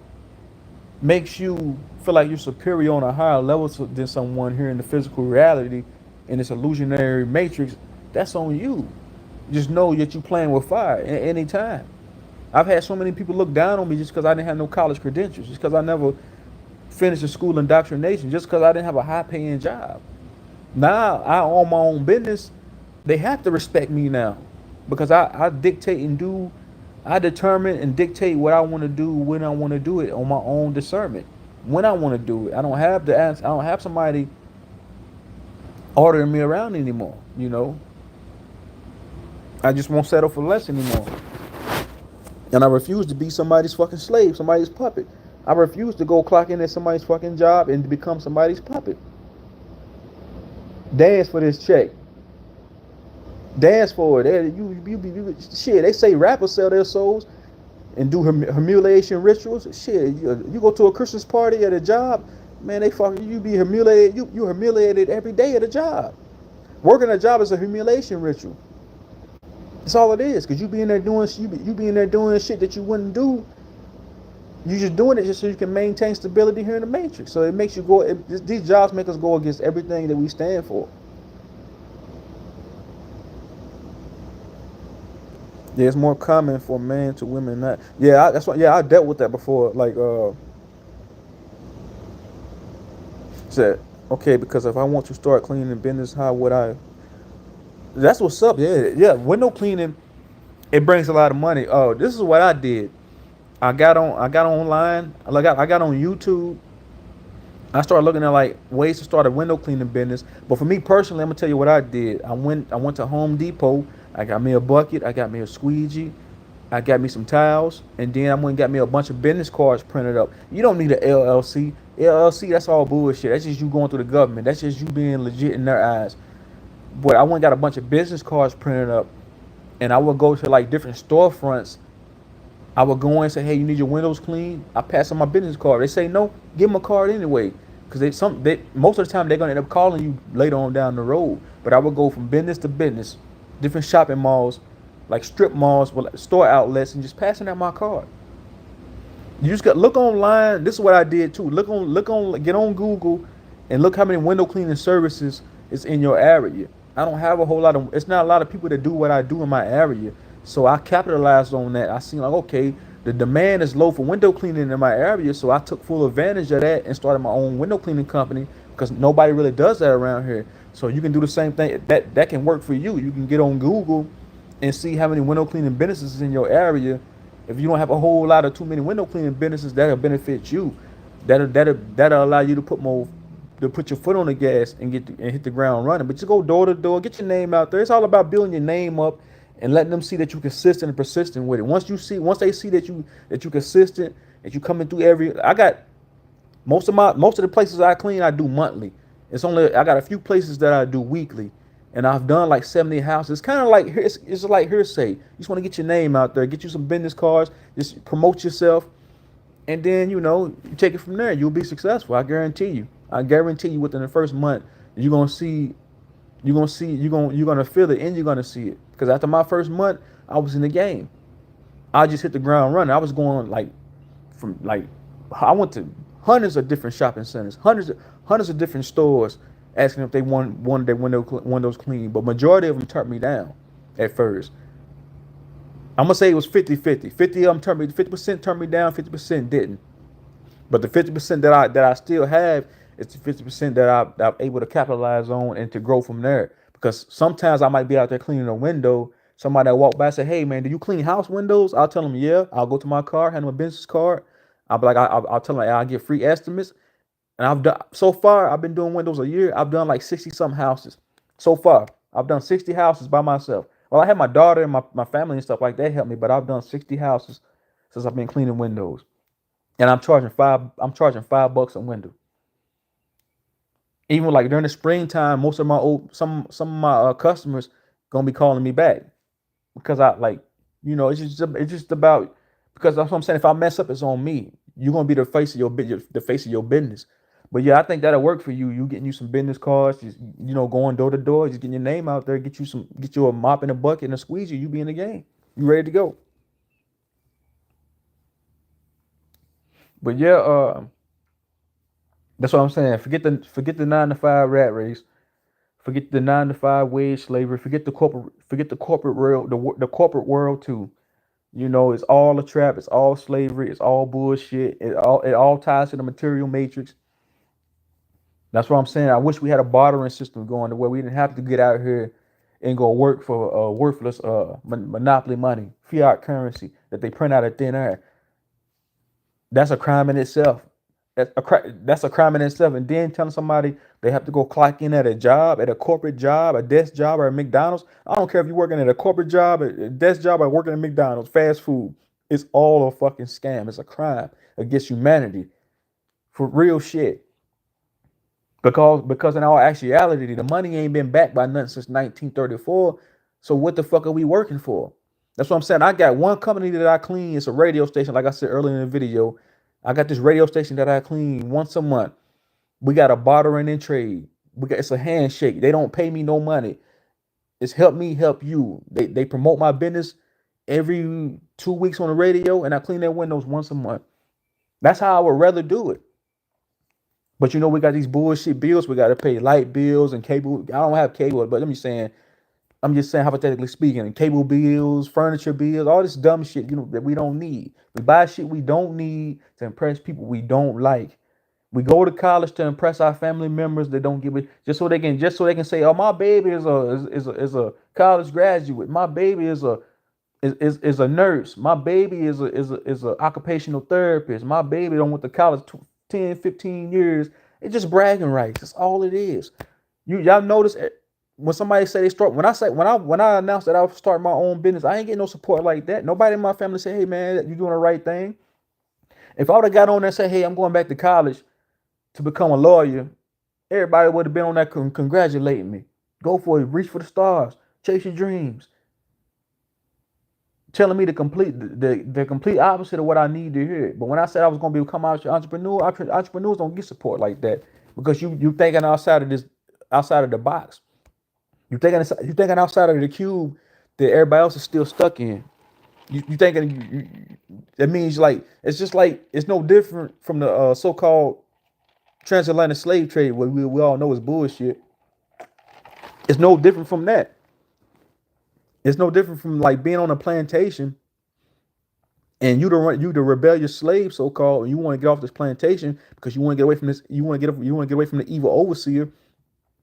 makes you feel like you're superior on a higher level than someone here in the physical reality in this illusionary matrix, that's on you. Just know that you playing with fire at any time. I've had so many people look down on me just because I didn't have no college credentials, just because I never finished a school indoctrination, just because I didn't have a high-paying job. Now I own my own business. They have to respect me now because I determine and dictate what I want to do when I want to do it on my own discernment. When I want to do it, I don't have the answer. I don't have somebody ordering me around anymore. I just won't settle for less anymore. And I refuse to be somebody's fucking slave, somebody's puppet. I refuse to go clock in at somebody's fucking job and to become somebody's puppet. Dance for this check. Dance for it. Shit, they say rappers sell their souls and do humiliation rituals. Shit, you go to a Christmas party at a job, man, you be humiliated. You humiliated every day at a job. Working a job is a humiliation ritual. That's all it is, because you be in there doing shit that you wouldn't do. You just doing it just so you can maintain stability here in the matrix. So it makes you go. These jobs make us go against everything that we stand for. Yeah, it's more common for men to women not. Yeah, that's why. Yeah, I dealt with that before. Like, said Okay, because if I want to start cleaning business, how would I? That's what's up. Yeah, yeah. Window cleaning, it brings a lot of money. Oh, this is what I did. I got online. I got on YouTube. I started looking at like ways to start a window cleaning business. But for me personally, I'm gonna tell you what I did. I went to Home Depot. I got me a bucket. I got me a squeegee. I got me some towels, and then I went and got me a bunch of business cards printed up. You don't need an LLC. LLC, that's all bullshit. That's just you going through the government. That's just you being legit in their eyes. But I went and got a bunch of business cards printed up, and I would go to like different storefronts. I would go in and say, "Hey, you need your windows clean?" I pass them my business card. They say no, give them a card anyway, because they most of the time they're gonna end up calling you later on down the road. But I would go from business to business, different shopping malls, like strip malls, with store outlets, and just passing out my card. You just got look online. This is what I did too. Get on Google, and look how many window cleaning services is in your area. I don't have a whole lot of. It's not a lot of people that do what I do in my area. So I capitalized on that. I seen like, okay, the demand is low for window cleaning in my area, so I took full advantage of that and started my own window cleaning company because nobody really does that around here. So you can do the same thing. That can work for you. You can get on Google and see how many window cleaning businesses in your area. If you don't have a whole lot of too many window cleaning businesses, that'll benefit you. That'll allow you to put your foot on the gas and and hit the ground running. But just go door to door, get your name out there. It's all about building your name up and letting them see that you're consistent and persistent with it. Once they see that you're consistent, that you coming through every. I got most of the places I clean, I do monthly. It's only I got a few places that I do weekly, and I've done like 70 houses. It's kind of like it's like hearsay. You just want to get your name out there, get you some business cards, just promote yourself, and then you take it from there. You'll be successful. I guarantee you. I guarantee you within the first month you're gonna feel it and you're gonna see it. Because after my first month, I was in the game. I just hit the ground running. I was going from like I went to hundreds of different shopping centers, hundreds of different stores, asking if they wanted their windows clean. But majority of them turned me down at first. I'm gonna say it was 50-50. 50 of them turned me 50% turned me down, 50% didn't. But the 50% that I still have is the 50% that I'm able to capitalize on and to grow from there. Because sometimes I might be out there cleaning a window. Somebody that walk by and say, "Hey man, do you clean house windows?" I'll tell them, "Yeah." I'll go to my car, hand them a business card. I'll be like, I'll tell them I'll get free estimates. And I've done so far. I've been doing windows a year. I've done like 60 some houses so far. I've done 60 houses by myself. Well, I had my daughter and my family and stuff like that help me, but I've done 60 houses since I've been cleaning windows. And I'm charging $5 a window. Even like during the springtime, most of my old some of my customers gonna be calling me back because I like, it's just about because that's what I'm saying. If I mess up, it's on me. You're gonna be the face of the face of your business. But yeah, I think that'll work for you. You getting you some business cards, just going door to door, just getting your name out there, get you a mop and a bucket and a squeegee. You be in the game. You ready to go? But yeah, that's what I'm saying. Forget the 9 to 5 rat race. Forget the 9 to 5 wage slavery. Forget the corporate world. The corporate world too. It's all a trap. It's all slavery. It's all bullshit. It all ties to the material matrix. That's what I'm saying. I wish we had a bartering system going to where we didn't have to get out here and go work for worthless monopoly money, fiat currency that they print out of thin air. That's a crime in itself. That's a crime in itself. And then telling somebody they have to go clock in at a job, at a corporate job, a desk job, or a McDonald's. I don't care if you're working at a corporate job, a desk job, or working at McDonald's, fast food. It's all a fucking scam. It's a crime against humanity for real shit. Because in all actuality, the money ain't been backed by nothing since 1934. So what the fuck are we working for? That's what I'm saying. I got one company that I clean. It's a radio station, like I said earlier in the video. I got this radio station that I clean once a month. We got a bartering and trade. It's a handshake. They don't pay me no money. It's help me help you. They promote my business every 2 weeks on the radio, and I clean their windows once a month. That's how I would rather do it. But we got these bullshit bills. We got to pay light bills and cable. I don't have cable, but I'm just saying hypothetically speaking, cable bills, furniture bills, all this dumb shit, that we don't need. We buy shit we don't need to impress people we don't like. We go to college to impress our family members that don't give it, just so they can say, oh, my baby is a college graduate. My baby is a nurse. My baby is a occupational therapist. My baby don't went to college 10, 15 years. It's just bragging rights. That's all it is. Y'all notice when somebody say they start, when I announced that I was starting my own business, I ain't getting no support like that. Nobody in my family say, hey man, you doing the right thing. If I would have got on there and said, hey, I'm going back to college to become a lawyer, everybody would have been on that congratulating me. Go for it, reach for the stars, chase your dreams. Telling me the complete opposite of what I need to hear. But when I said I was going to become an entrepreneur, entrepreneurs don't get support like that because you thinking outside of the box. You thinking outside of the cube that everybody else is still stuck in. You thinking that means like it's just like it's no different from the so-called transatlantic slave trade, what we all know is bullshit. It's no different from that. It's no different from like being on a plantation and you the rebellious slave, so called, and you want to get off this plantation because you want to get away from this. You want to get away from the evil overseer.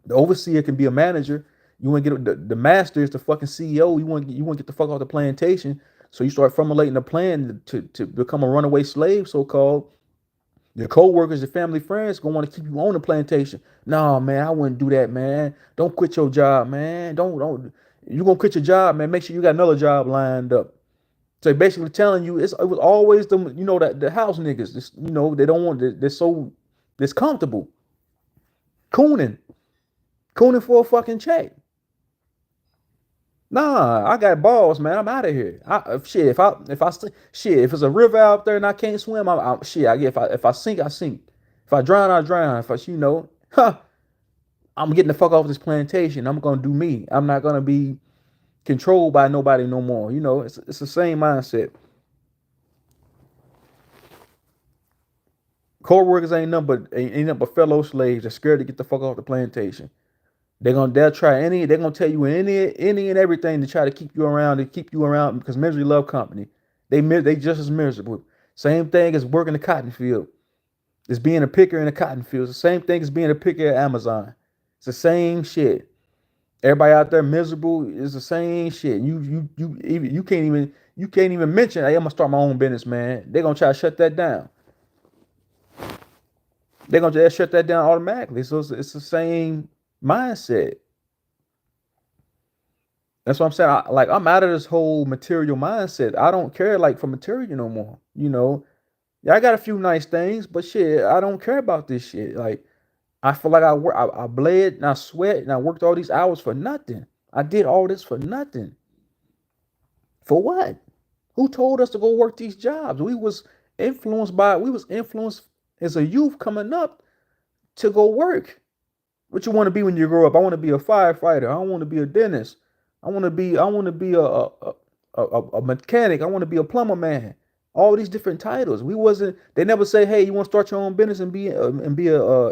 The overseer can be a manager. You want to get the master is the fucking CEO. You want to get the fuck off the plantation. So you start formulating a plan to become a runaway slave, so called. Your co-workers, your family, friends gonna want to keep you on the plantation. No, man, I wouldn't do that, man. Don't quit your job, man. Don't. You gonna quit your job, man? Make sure you got another job lined up. So basically telling you it was always that the house niggas. They don't want. They're so this comfortable. Cooning for a fucking check. Nah, I got balls, man. I'm out of here. If it's a river out there and I can't swim, if I sink, I sink. If I drown, I drown. I'm getting the fuck off this plantation. I'm gonna do me. I'm not gonna be controlled by nobody no more. It's the same mindset. Co-workers ain't nothing but fellow slaves. They're scared to get the fuck off the plantation. They'll try they're gonna tell you any and everything to try to keep you around because misery love company. They just as miserable. Same thing as working the cotton field. It's being a picker in the cotton field. It's the same thing as being a picker at Amazon. It's the same shit. Everybody out there miserable is the same shit. You can't even mention, hey, I'm gonna start my own business, man. They're gonna try to shut that down. They're gonna just shut that down automatically. So it's the same mindset. That's what I'm saying. I'm out of this whole material mindset. I don't care like for material no more. Yeah, I got a few nice things, but shit, I don't care about this shit. Like I feel like I bled and I sweat and I worked all these hours for nothing. I did all this for nothing. For what? Who told us to go work these jobs? We was influenced as a youth coming up to go work. What you want to be when you grow up? I want to be a firefighter. I don't want to be a dentist. I want to be a mechanic. I want to be a plumber man. All these different titles. They never say, hey, you want to start your own business and be a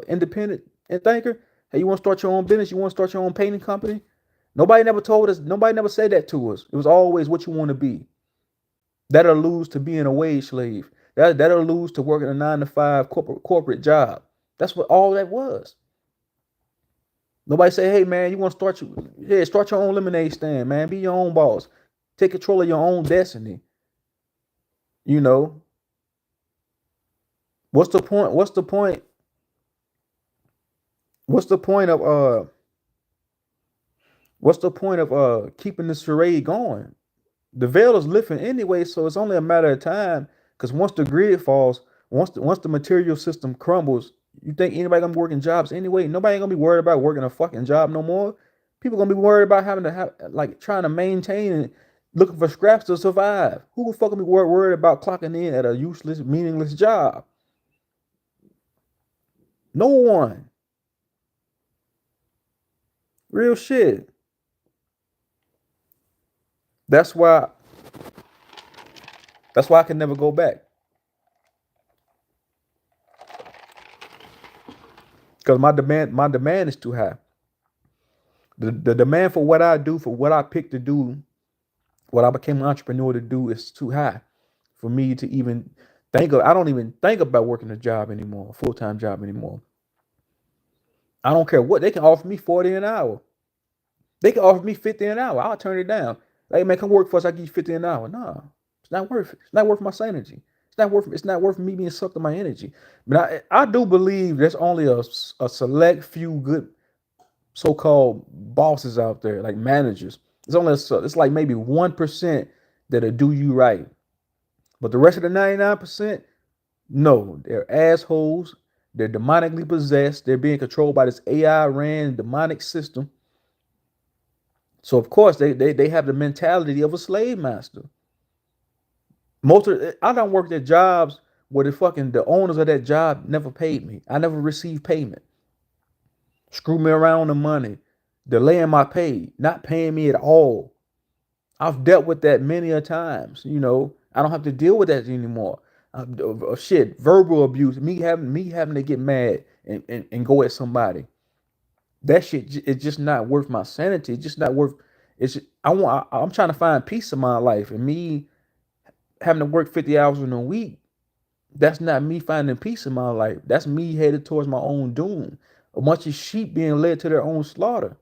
independent and thinker? Hey, you want to start your own business? You want to start your own painting company? Nobody never told us. Nobody never said that to us. It was always what you want to be. That'll lose to being a wage slave. That'll lose to working a 9 to 5 corporate job. That's what all that was. Nobody say, hey man, you want to start your own lemonade stand, man. Be your own boss. Take control of your own destiny. You know, what's the point? What's the point? What's the point of keeping this charade going? The veil is lifting anyway, so it's only a matter of time. Because once the grid falls, once the material system crumbles, you think anybody gonna be working jobs anyway? Nobody gonna be worried about working a fucking job no more. People gonna be worried about having to have like trying to maintain and looking for scraps to survive. Who the fuck gonna be worried about clocking in at a useless, meaningless job? No one. Real shit. That's why. That's why I can never go back. Because my demand is too high. The demand for what I do, for what I pick to do, what I became an entrepreneur to do is too high for me to even I don't even think about working a job anymore, a full-time job anymore. I don't care what they can offer me 40 an hour. They can offer me 50 an hour. I'll turn it down. Hey man, come work for us. I give you 50 an hour. Nah, it's not worth it. It's not worth my sanity. It's not worth me being sucked of my energy. But I do believe there's only a select few good so-called bosses out there, like managers. It's like maybe 1% that'll do you right. But the rest of the 99%, no, they're assholes. They're demonically possessed. They're being controlled by this AI ran demonic system. So of course they have the mentality of a slave master. I don't work at jobs where the owners of that job never paid me. I never received payment. Screw me around on the money, delaying my pay, not paying me at all. I've dealt with that many a times. I don't have to deal with that anymore. Shit, verbal abuse, me having to get mad and go at somebody. That shit is just not worth my sanity. It's just not worth. I'm trying to find peace in my life, and me having to work 50 hours in a week. That's not me finding peace in my life. That's me headed towards my own doom. A bunch of sheep being led to their own slaughter.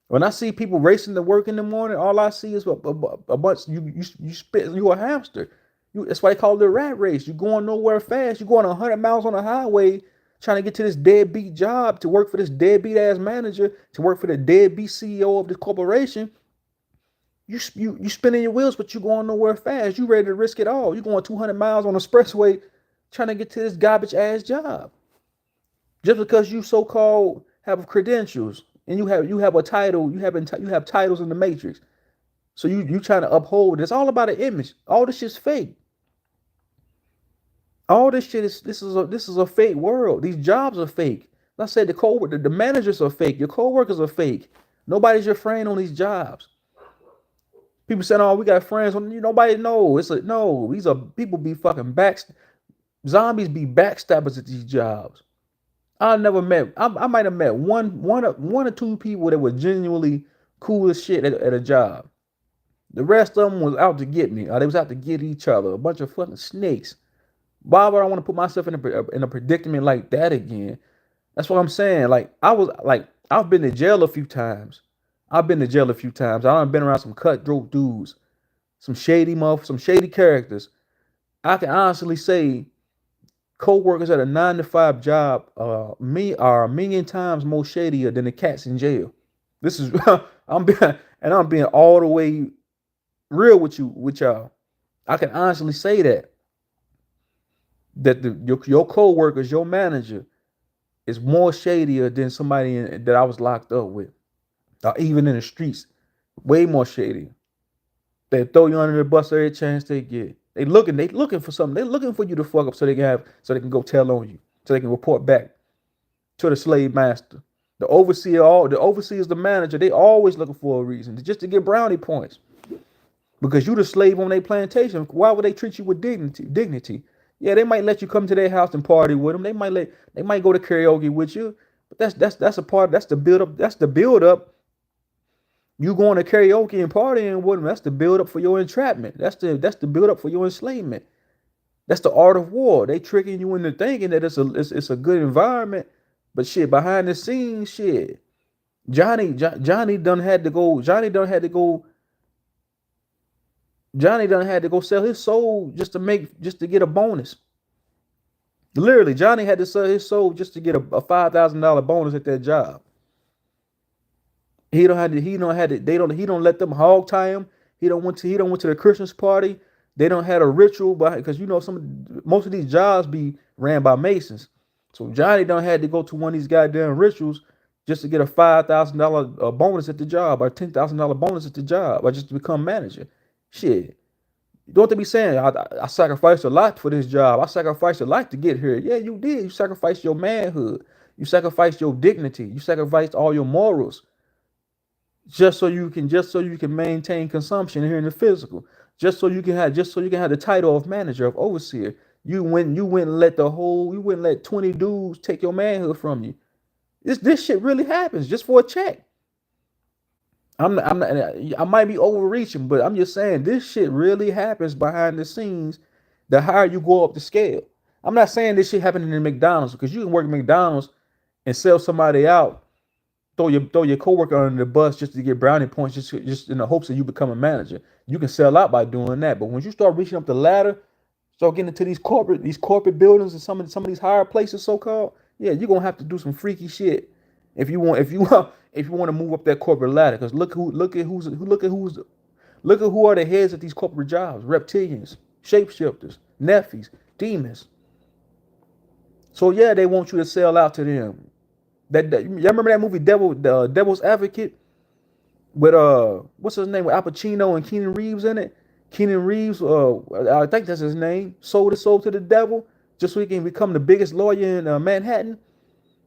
When I see people racing to work in the morning, all I see is a bunch. You a hamster. That's why they call it a rat race. You're going nowhere fast. You're going 100 miles on the highway trying to get to this deadbeat job, to work for this deadbeat ass manager, to work for the deadbeat CEO of the corporation. You spinning your wheels, but you're going nowhere fast. You ready to risk it all. You're going 200 miles on the expressway trying to get to this garbage ass job. Just because you so-called have credentials and you have a title, you have titles in the matrix. So you trying to uphold. It's all about an image. All this shit's fake. All this shit this is a fake world. These jobs are fake. Like I said, the managers are fake. Your co-workers are fake. Nobody's your friend on these jobs. People saying, "Oh, we got friends." Nobody knows. No. These are people be fucking zombies be backstabbers at these jobs. I might have met one or two people that were genuinely cool as shit at a job. The rest of them was out to get me. Or they was out to get each other. A bunch of fucking snakes. Why would I want to put myself in a predicament like that again? That's what I'm saying. I've been to jail a few times. I've been around some cutthroat dudes, some shady characters. I can honestly say co-workers at a 9 to 5 job are a million times more shadier than the cats in jail. This is I'm being all the way real with y'all. I can honestly say that your co-workers, your manager is more shadier than somebody that I was locked up with. Even in the streets, way more shady. They throw you under the bus every chance they get. They looking for something. They looking for you to fuck up so they can go tell on you, so they can report back to the slave master. The overseer is the manager. They always looking for a reason, just to get brownie points. Because you the slave on their plantation. Why would they treat you with dignity? Yeah, they might let you come to their house and party with them. They might go to karaoke with you. But that's a part. That's the build up. That's the build up. You going to karaoke and partying with them. That's the build up for your entrapment. That's the build up for your enslavement. That's the art of war. They tricking you into thinking that it's a good environment, but shit behind the scenes, shit. Johnny done had to go. Johnny done had to go sell his soul just to get a bonus. Literally, Johnny had to sell his soul just to get a $5,000 bonus at that job. He don't let them hog tie him. He don't went to the Christmas party. They don't had a ritual, because most of these jobs be ran by Masons. So Johnny don't had to go to one of these goddamn rituals just to get a $5,000 bonus at the job, or $10,000 bonus at the job, or just to become manager. Shit. You don't have to be saying, I sacrificed a lot for this job. I sacrificed a lot to get here. Yeah, you did. You sacrificed your manhood. You sacrificed your dignity. You sacrificed all your morals just so you can maintain consumption here in the physical. Just so you can have the title of manager, of overseer. You wouldn't let 20 dudes take your manhood from you. This shit really happens just for a check. I might be overreaching, but I'm just saying this shit really happens behind the scenes. the higher you go up the scale. I'm not saying this shit happening in McDonald's, because you can work at McDonald's and sell somebody out, throw your coworker under the bus just to get brownie points, just in the hopes that you become a manager. You can sell out by doing that. But when you start reaching up the ladder, start getting into these corporate buildings and some of these higher places, so called, yeah, you're gonna have to do some freaky shit if you want to move up that corporate ladder. Because look at who are the heads of these corporate jobs: reptilians, shapeshifters, nephews, demons. So yeah, they want you to sell out to them. Y'all remember that movie Devil's Advocate with what's his name, with Al Pacino and Keanu Reeves in it? Keanu Reeves, I think that's his name, sold his soul to the devil just so he can become the biggest lawyer in Manhattan.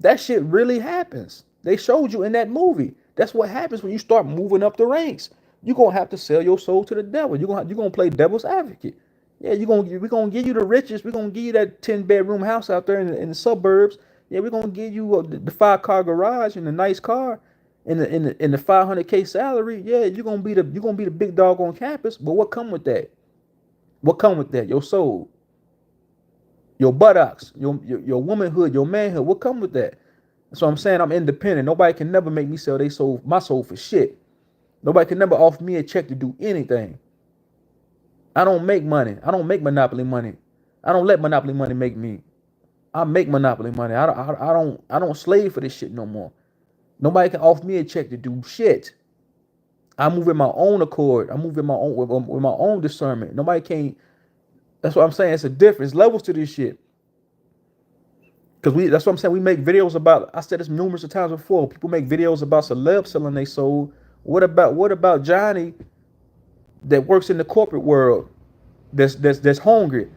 That shit really happens. They showed you in that movie. That's what happens when you start moving up the ranks. You're gonna have to sell your soul to the devil. You're gonna play devil's advocate. Yeah, we're gonna give you the riches. We're gonna give you that 10-bedroom house out there in the suburbs. Yeah, we're gonna give you the 5-car garage and a nice car, in the 500K salary. Yeah, you're gonna be the big dog on campus. But what come with that? What come with that? Your soul, your buttocks, your womanhood, your manhood. What come with that? So I'm saying I'm independent. Nobody can never make me sell my soul for shit. Nobody can never offer me a check to do anything. I don't make money. I don't make monopoly money. I don't let monopoly money make me. I make monopoly money. I don't slave for this shit no more. Nobody can offer me a check to do shit. I move in my own accord. I move in my own with my own discernment. Nobody can. That's what I'm saying. It's a difference. Levels to this shit. Because that's what I'm saying. We make videos about. I said this numerous of times before. People make videos about celebs selling their soul. What about Johnny that works in the corporate world? That's hungry.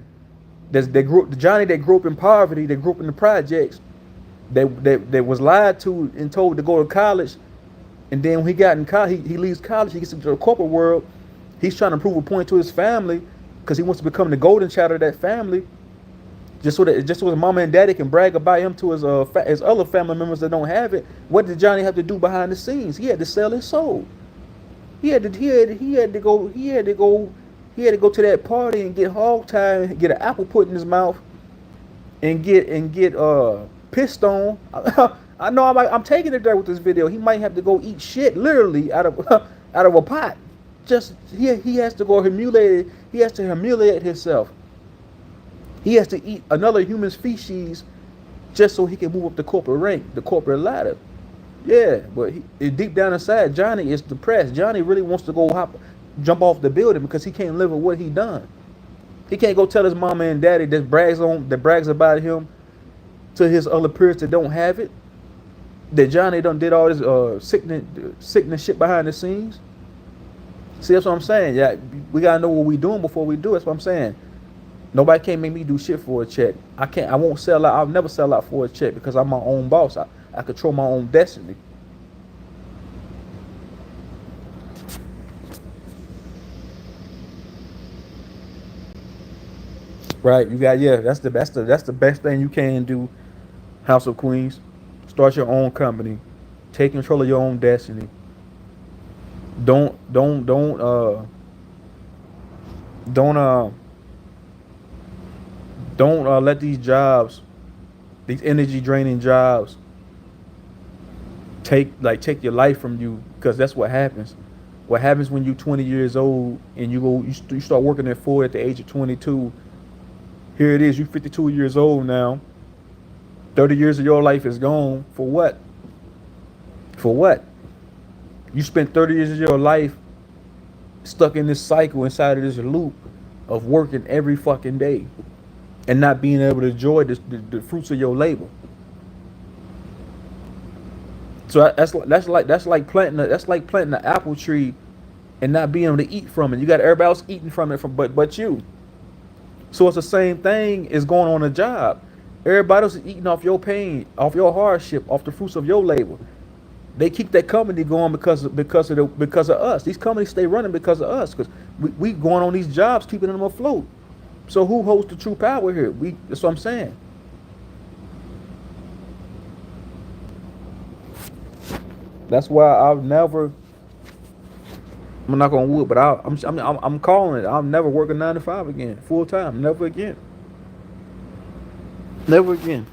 Johnny that grew up in poverty. That grew up in the projects. That was lied to and told to go to college. And then when he got in college, he leaves college. He gets into the corporate world. He's trying to prove a point to his family because he wants to become the golden child of that family. Just so his mama and daddy can brag about him to his other family members that don't have it. What did Johnny have to do behind the scenes? He had to sell his soul. He had to go to that party and get hogtied and get an apple put in his mouth and get pissed on. I know I'm taking it there with this video. He might have to go eat shit literally out of a pot. Just he has to go humiliate. He has to humiliate himself. He has to eat another human species just so he can move up the corporate rank, the corporate ladder. Yeah, but deep down inside, Johnny is depressed. Johnny really wants to jump off the building because he can't live with what he done. He can't go tell his mama and daddy that brags about him to his other peers that don't have it. That Johnny done did all this sickening shit behind the scenes. See, that's what I'm saying. Yeah, we gotta know what we doing before we do it. That's what I'm saying. Nobody can't make me do shit for a check. I won't sell out. I'll never sell out for a check because I'm my own boss. I control my own destiny. Right? That's the best thing you can do. House of Queens. Start your own company. Take control of your own destiny. Don't let these jobs, these energy draining jobs, take your life from you, because that's what happens. What happens when you're 20 years old and you start working at Ford at the age of 22? Here it is, you're 52 years old now. 30 years of your life is gone. For what? For what? You spent 30 years of your life stuck in this cycle, inside of this loop of working every fucking day and not being able to enjoy the fruits of your labor. So that's like planting an apple tree and not being able to eat from it. You got everybody else eating from it, but you. So it's the same thing as going on a job. Everybody else is eating off your pain, off your hardship, off the fruits of your labor. They keep that company going because of us. These companies stay running because of us, because we going on these jobs, keeping them afloat. So who holds the true power here? That's what I'm saying. That's why I've never I'm not on wood, but I'm calling it. I'll never work a 9 to 5 again, full time. Never again. Never again.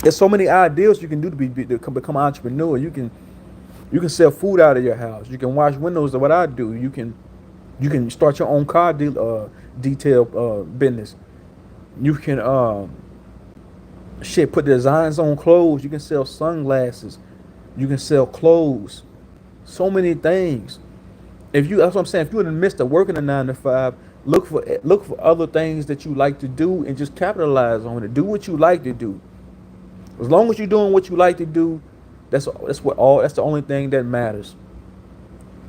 There's so many ideals you can do to become an entrepreneur. You can sell food out of your house. You can wash windows. What I do. You can start your own detail business. You can put designs on clothes. You can sell sunglasses. You can sell clothes. So many things. That's what I'm saying. If you're in the midst of working a 9 to 5, look for other things that you like to do and just capitalize on it. Do what you like to do. As long as you're doing what you like to do, that's the only thing that matters.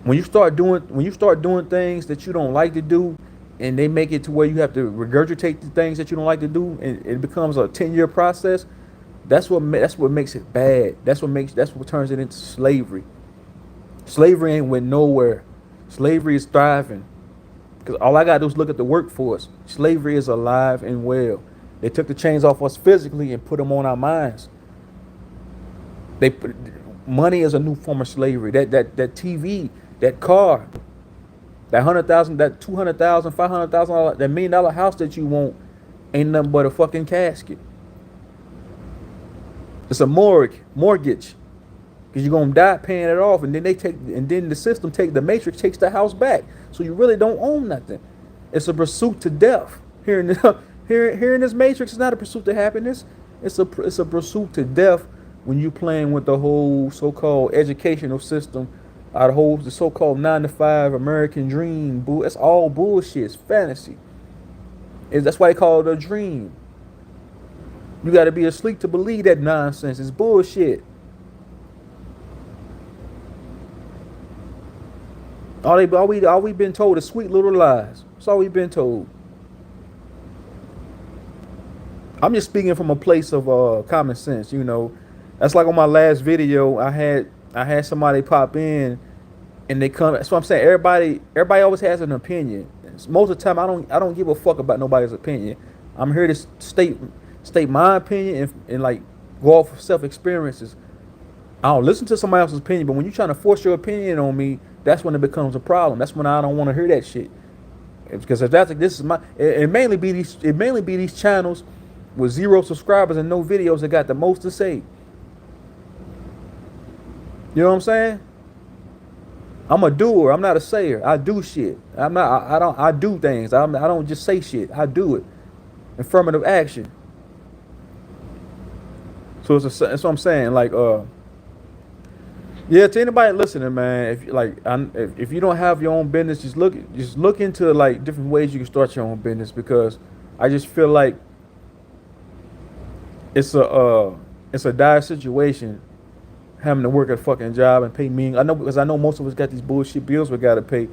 When you start doing things that you don't like to do, and they make it to where you have to regurgitate the things that you don't like to do, and it becomes a 10-year process. That's what makes it bad. That's what turns it into slavery. Slavery ain't went nowhere. Slavery is thriving. Because all I gotta do is look at the workforce. Slavery is alive and well. They took the chains off us physically and put them on our minds. They put money is a new form of slavery. That TV, that car, that 100,000, that 200,000, $500,000, that $1 million house that you want ain't nothing but a fucking casket. It's a mortgage. Because you're gonna die paying it off, and then the system the matrix takes the house back. So you really don't own nothing. It's a pursuit to death. Here in this matrix, it's not a pursuit to happiness. It's a pursuit to death when you playing with the whole so-called educational system, the so-called 9 to 5 American dream. It's all bullshit. It's fantasy. That's why they call it a dream. You got to be asleep to believe that nonsense. It's bullshit. All we been told is sweet little lies. That's all we've been told. I'm just speaking from a place of common sense. That's like on my last video. I had somebody pop in, and they come. That's what I'm saying. Everybody always has an opinion. Most of the time, I don't give a fuck about nobody's opinion. I'm here to state my opinion and like go off of self experiences. I don't listen to somebody else's opinion, but when you're trying to force your opinion on me, that's when it becomes a problem. That's when I don't want to hear that shit. Because if that's like this is my, it mainly be these channels with 0 subscribers and no videos that got the most to say. You know what I'm saying? I'm a doer. I'm not a sayer. I do shit. I do things. I don't just say shit. I do it. Affirmative action. So that's what I'm saying. Like, yeah, to anybody listening, man, if you don't have your own business, just look into like different ways you can start your own business, because I just feel like it's a dire situation having to work a fucking job and pay me. I know most of us got these bullshit bills we gotta pay.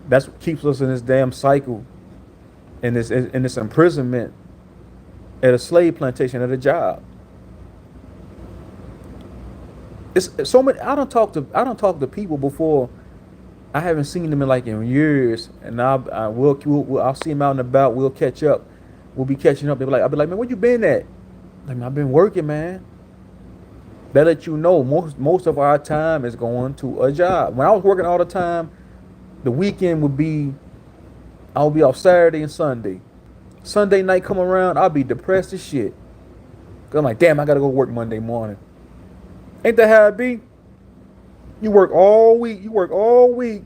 That's what keeps us in this damn cycle, in this imprisonment at a slave plantation at a job. It's so many. I don't talk to people before. I haven't seen them in years, and I'll see them out and about. We'll catch up. We'll be catching up. I'll be like, man, where you been at? Like, I've been working, man. That let you know most of our time is going to a job. When I was working all the time, the weekend I'll be off Saturday and Sunday. Sunday night come around, I'll be depressed as shit. Cause I'm like, damn, I gotta go work Monday morning. Ain't that how it be? You work all week.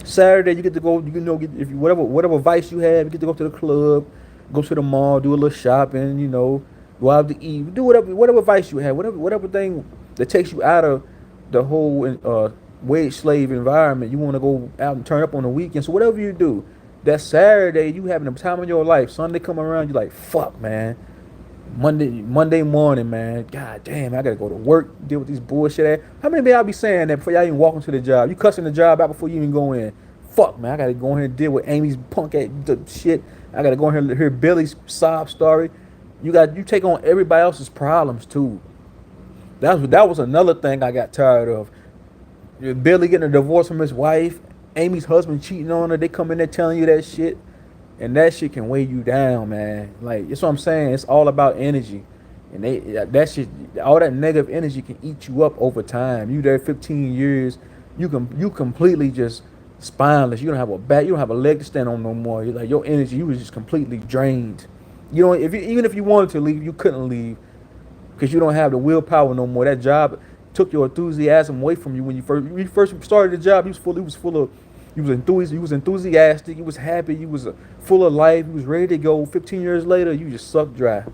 Saturday you get to go. Get if you whatever vice you have, you get to go to the club, go to the mall, do a little shopping. Go out to eat, do whatever vice you have, whatever thing that takes you out of the whole wage slave environment. You want to go out and turn up on the weekend. So whatever you do, that Saturday you having the time of your life. Sunday come around, you're like, fuck, man. Monday morning, man. God damn, I gotta go to work, deal with these bullshit. How many y'all be saying that before y'all even walk into the job? You cussing the job out before you even go in. Fuck, man, I gotta go in here and deal with Amy's punk ass shit. I gotta go in here and hear Billy's sob story. You take on everybody else's problems too. That was another thing I got tired of. Billy getting a divorce from his wife, Amy's husband cheating on her. They come in there telling you that shit. And that shit can weigh you down, man. Like, that's what I'm saying. It's all about energy. And that shit, all that negative energy can eat you up over time. You there 15 years, you completely just spineless. You don't have a back, you don't have a leg to stand on no more. You're like your energy, you was just completely drained. You know, even if you wanted to leave, you couldn't leave because you don't have the willpower no more. That job took your enthusiasm away from you when you first started the job. You was enthusiastic, you was happy, you was full of life, you was ready to go. 15 years later, you just sucked dry.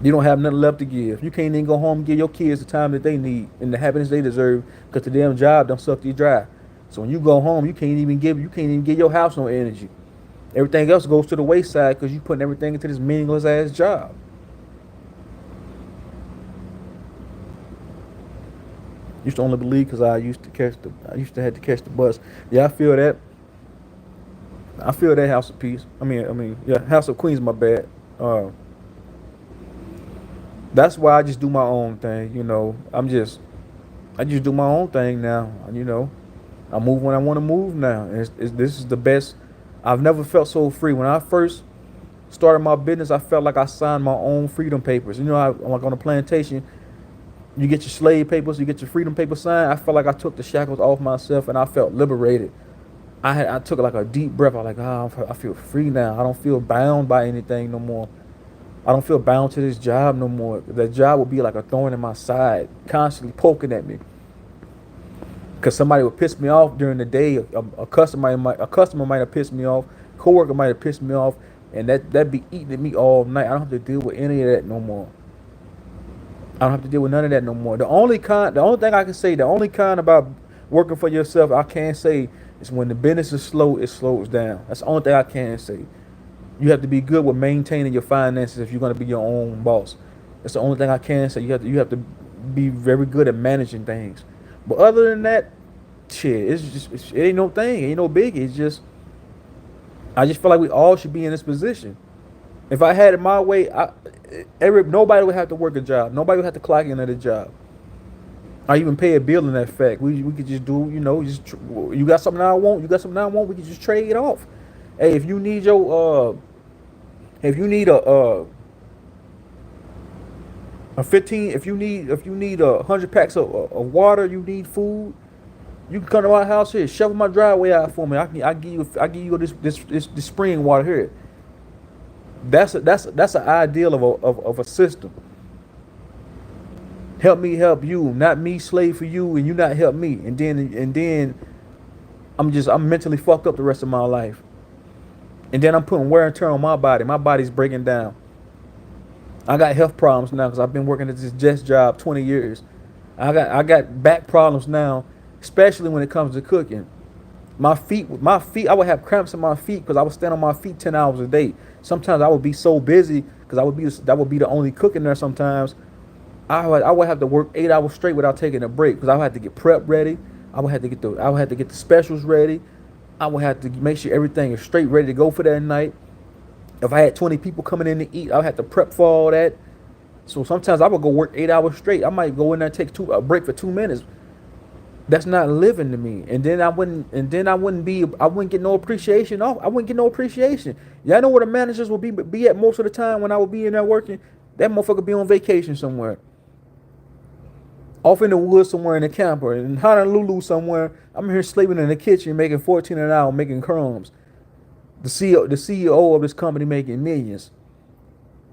You don't have nothing left to give. You can't even go home and give your kids the time that they need and the happiness they deserve because the damn job don't suck you dry. So when you go home, you can't even give your house no energy. Everything else goes to the wayside because you putting everything into this meaningless ass job. Used to only believe because I used to have to catch the bus. Yeah, I feel that. I feel that House of Peace. Yeah, House of Queens. My bad. Uh, that's why I just do my own thing. I just do my own thing now. I move when I want to move now. And this is the best. I've never felt so free. When I first started my business, I felt like I signed my own freedom papers. Like on a plantation, you get your slave papers, you get your freedom papers signed. I felt like I took the shackles off myself and I felt liberated. I took like a deep breath. I was like, I feel free now. I don't feel bound by anything no more. I don't feel bound to this job no more. That job would be like a thorn in my side, constantly poking at me. Because somebody would piss me off during the day. A customer might have pissed me off. Coworker might have pissed me off, and that be eating at me all night. I don't have to deal with any of that no more. I don't have to deal with none of that no more. The only thing I can say, the only kind about working for yourself, I can say is when the business is slow, it slows down. That's the only thing I can say. You have to be good with maintaining your finances if you're going to be your own boss. That's the only thing I can say. You have to be very good at managing things. But other than that, shit, it ain't no thing, it ain't no biggie. It's just I just feel like we all should be in this position. If I had it my way, nobody would have to work a job. Nobody would have to clock in at a job. I even pay a bill in that fact. We could just do, you got something I want, you got something I want. We could just trade it off. Hey, if you need if you need a 15, if you need 100 packs of water, you need food. You can come to my house here, shovel my driveway out for me. I give you this spring water here. That's an ideal of a system. Help me help you, not me slave for you, and you not help me. And then I'm mentally fucked up the rest of my life. And then I'm putting wear and tear on my body. My body's breaking down. I got health problems now because I've been working at this desk job 20 years. I got back problems now, especially when it comes to cooking. I would have cramps in my feet because I would stand on my feet 10 hours a day. Sometimes I would be so busy because that would be the only cook in there sometimes. I would have to work 8 hours straight without taking a break because I would have to get prep ready. I would have to get the specials ready. I would have to make sure everything is straight ready to go for that night. If I had 20 people coming in to eat, I would have to prep for all that. So sometimes I would go work 8 hours straight. I might go in there and take a break for 2 minutes. That's not living to me. I wouldn't get no appreciation off. I wouldn't get no appreciation. Y'all know where the managers will be at most of the time when I would be in there working? That motherfucker be on vacation somewhere. Off in the woods somewhere in a camper. In Honolulu somewhere. I'm here sleeping in the kitchen making 14 an hour, making crumbs. The CEO of this company making millions.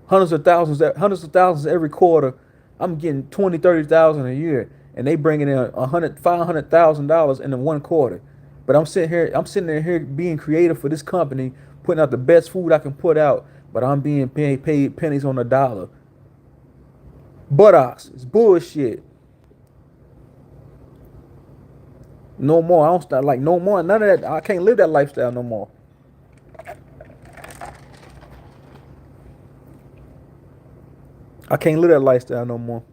Hundreds of thousands every quarter. I'm getting 20, 30,000 a year. And they bringing in $500,000 in the one quarter. But I'm sitting there here being creative for this company, putting out the best food I can put out, but I'm being paid pennies on the dollar. Buttocks. It's bullshit. No more. I don't start like no more. None of that. I can't live that lifestyle no more. I can't live that lifestyle no more.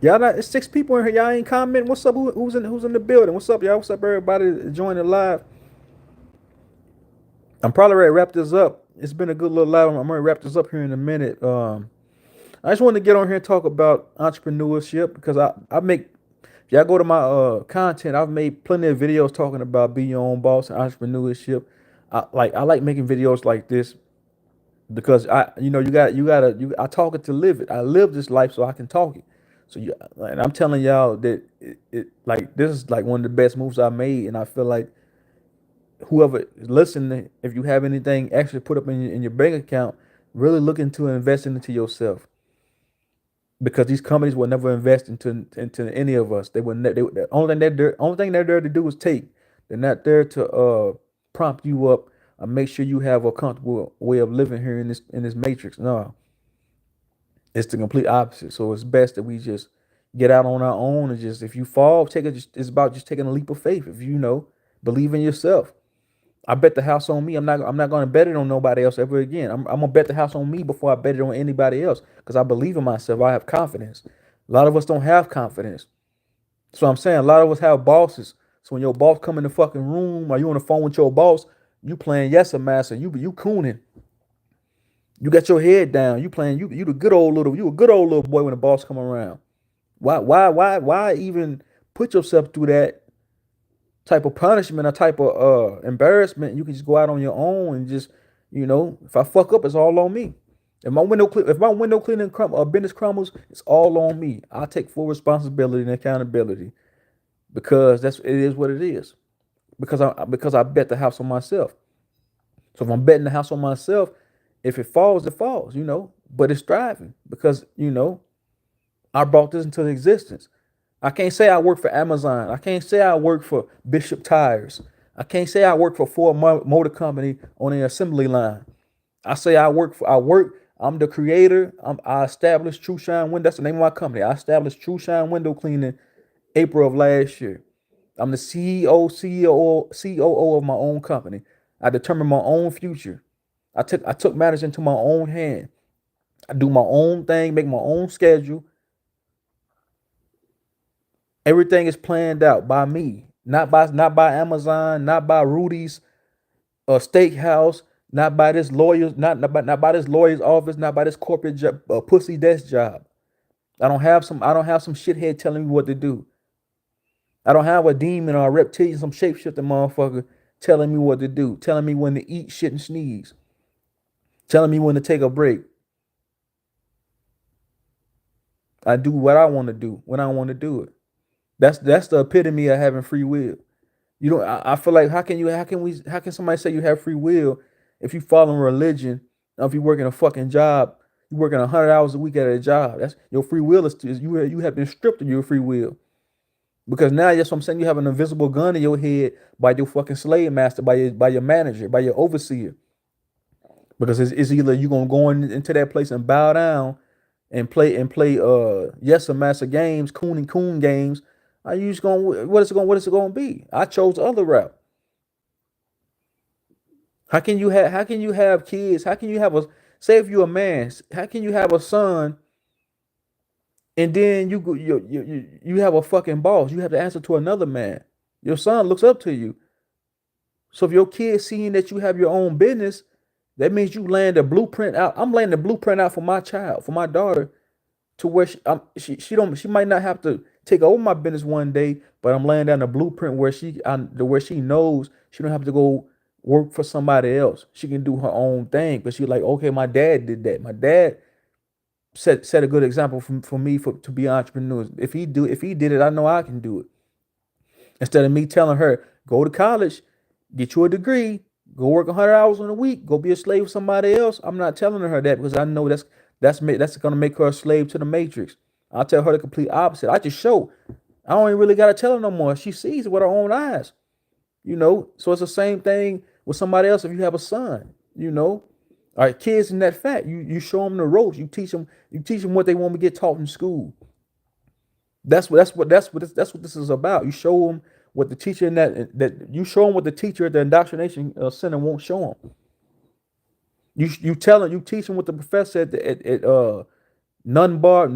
Y'all it's 6 people in here. Y'all ain't commenting. What's up? Who's in the building? What's up, y'all? What's up, everybody joining live? I'm probably ready to wrap this up. It's been a good little live. I'm gonna wrap this up here in a minute. I just wanted to get on here and talk about entrepreneurship because I make, if y'all go to my content, I've made plenty of videos talking about being your own boss and entrepreneurship. I like making videos like this because I talk it to live it. I live this life so I can talk it. So and I'm telling y'all that like this is like one of the best moves I made, and I feel like whoever is listening, if you have anything extra put up in your bank account, really look into investing into yourself, because these companies will never invest into any of us. They will. The only thing they're there to do is take. They're not there to prompt you up and make sure you have a comfortable way of living here in this matrix. No, it's the complete opposite. So it's best that we just get out on our own and just, if you fall, take it. It's about just taking a leap of faith. If you know, believe in yourself. I bet the house on me. I'm not going to bet it on nobody else ever again. I'm gonna bet the house on me before I bet it on anybody else, because I believe in myself. I have confidence. A lot of us don't have confidence. So I'm saying a lot of us have bosses. So when your boss come in the fucking room, or you on the phone with your boss, you playing yes a master. You cooning. You got your head down. You playing you the good old little, you a good old little boy when the boss come around. Why even put yourself through that type of punishment, a type of embarrassment? You can just go out on your own and just, if I fuck up, it's all on me. If my window cleaning business crumbles, it's all on me. I take full responsibility and accountability, because it is what it is. Because I bet the house on myself. So if I'm betting the house on myself, if it falls, it falls, But it's thriving because, I brought this into existence. I can't say I work for Amazon. I can't say I work for Bishop Tires. I can't say I work for Ford Motor Company on the assembly line. I'm the creator. I established True Shine Window. That's the name of my company. I established True Shine Window Cleaning April of last year. I'm the COO of my own company. I determine my own future. I took matters into my own hand. I do my own thing, make my own schedule. Everything is planned out by me, not by Amazon, not by Rudy's steakhouse, not by this lawyer's not by this lawyer's office, not by this corporate pussy desk job. I don't have some shithead telling me what to do. I don't have a demon or a reptilian, some shapeshifting motherfucker telling me what to do, telling me when to eat, shit, and sneeze, telling me when to take a break. I do what I want to do when I want to do it. That's the epitome of having free will. I feel like how can somebody say you have free will if you follow religion, or if you working a fucking job, you working 100 hours a week at a job. That's your free will is you have been stripped of your free will. Because now that's what I'm saying. You have an invisible gun in your head by your fucking slave master, by your manager, by your overseer. Because it's either you gonna go into that place and bow down and play yes and master games, coon games. Are you just gonna what is it gonna be? I chose the other route. How can you have kids? How can you have a say if you're a man? How can you have a son and then you have a fucking boss? You have to answer to another man. Your son looks up to you. So if your kid seeing that you have your own business, that means you laying the blueprint out. I'm laying the blueprint out for my child, for my daughter, to where she might not have to take over my business one day, but I'm laying down the blueprint where she knows she don't have to go work for somebody else. She can do her own thing. But she's like, okay, my dad did that. My dad set a good example for me to be entrepreneurs. If he did it, I know I can do it. Instead of me telling her, go to college, get you a degree, go work 100 hours in a week, go be a slave for somebody else. I'm not telling her that, because I know that's gonna make her a slave to the matrix. I'll tell her the complete opposite. I just show. I don't even really gotta tell her no more. She sees it with her own eyes. So it's the same thing with somebody else. If you have a son, all right, kids in that fact, you show them the ropes. You teach them what they want to get taught in school. That's what this is about. You show them what the teacher in that you show them what the teacher at the indoctrination center won't show them. You teach them what the professor at Dunbar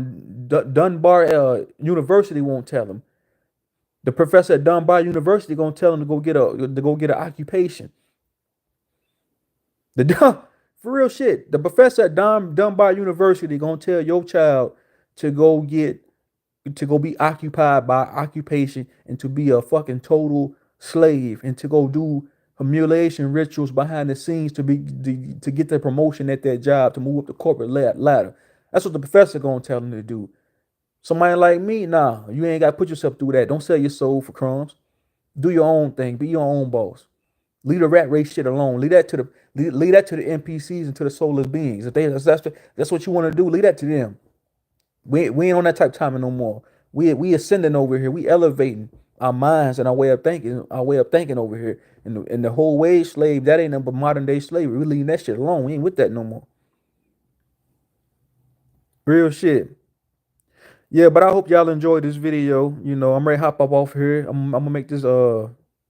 University won't tell them. The professor at Dunbar University gonna tell them to go get an occupation. The for real shit. The professor at Dunbar University gonna tell your child to go be occupied by occupation and to be a fucking total slave and to go do humiliation rituals behind the scenes to get their promotion at that job, to move up the corporate ladder. That's what the professor gonna tell them to do. Somebody like me, nah, you ain't gotta put yourself through that. Don't sell your soul for crumbs. Do your own thing. Be your own boss. Leave the rat race shit alone. Leave that to the NPCs and to the soulless beings. If that's what you want to do, leave that to them. We ain't on that type of timing no more. We ascending over here. We elevating our minds and our way of thinking. Our way of thinking over here. And the whole wage slave, that ain't nothing but modern day slavery. We leaving that shit alone. We ain't with that no more. Real shit. Yeah, but I hope y'all enjoyed this video. You know, I'm ready to hop up off here. I'm gonna make this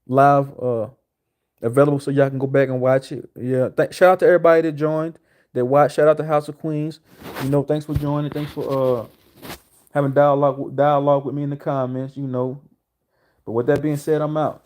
live available so y'all can go back and watch it. Yeah, shout out to everybody that joined, that watched. Shout out to House of Queens. You know, thanks for joining. Thanks for having dialogue with me in the comments. You know, but with that being said, I'm out.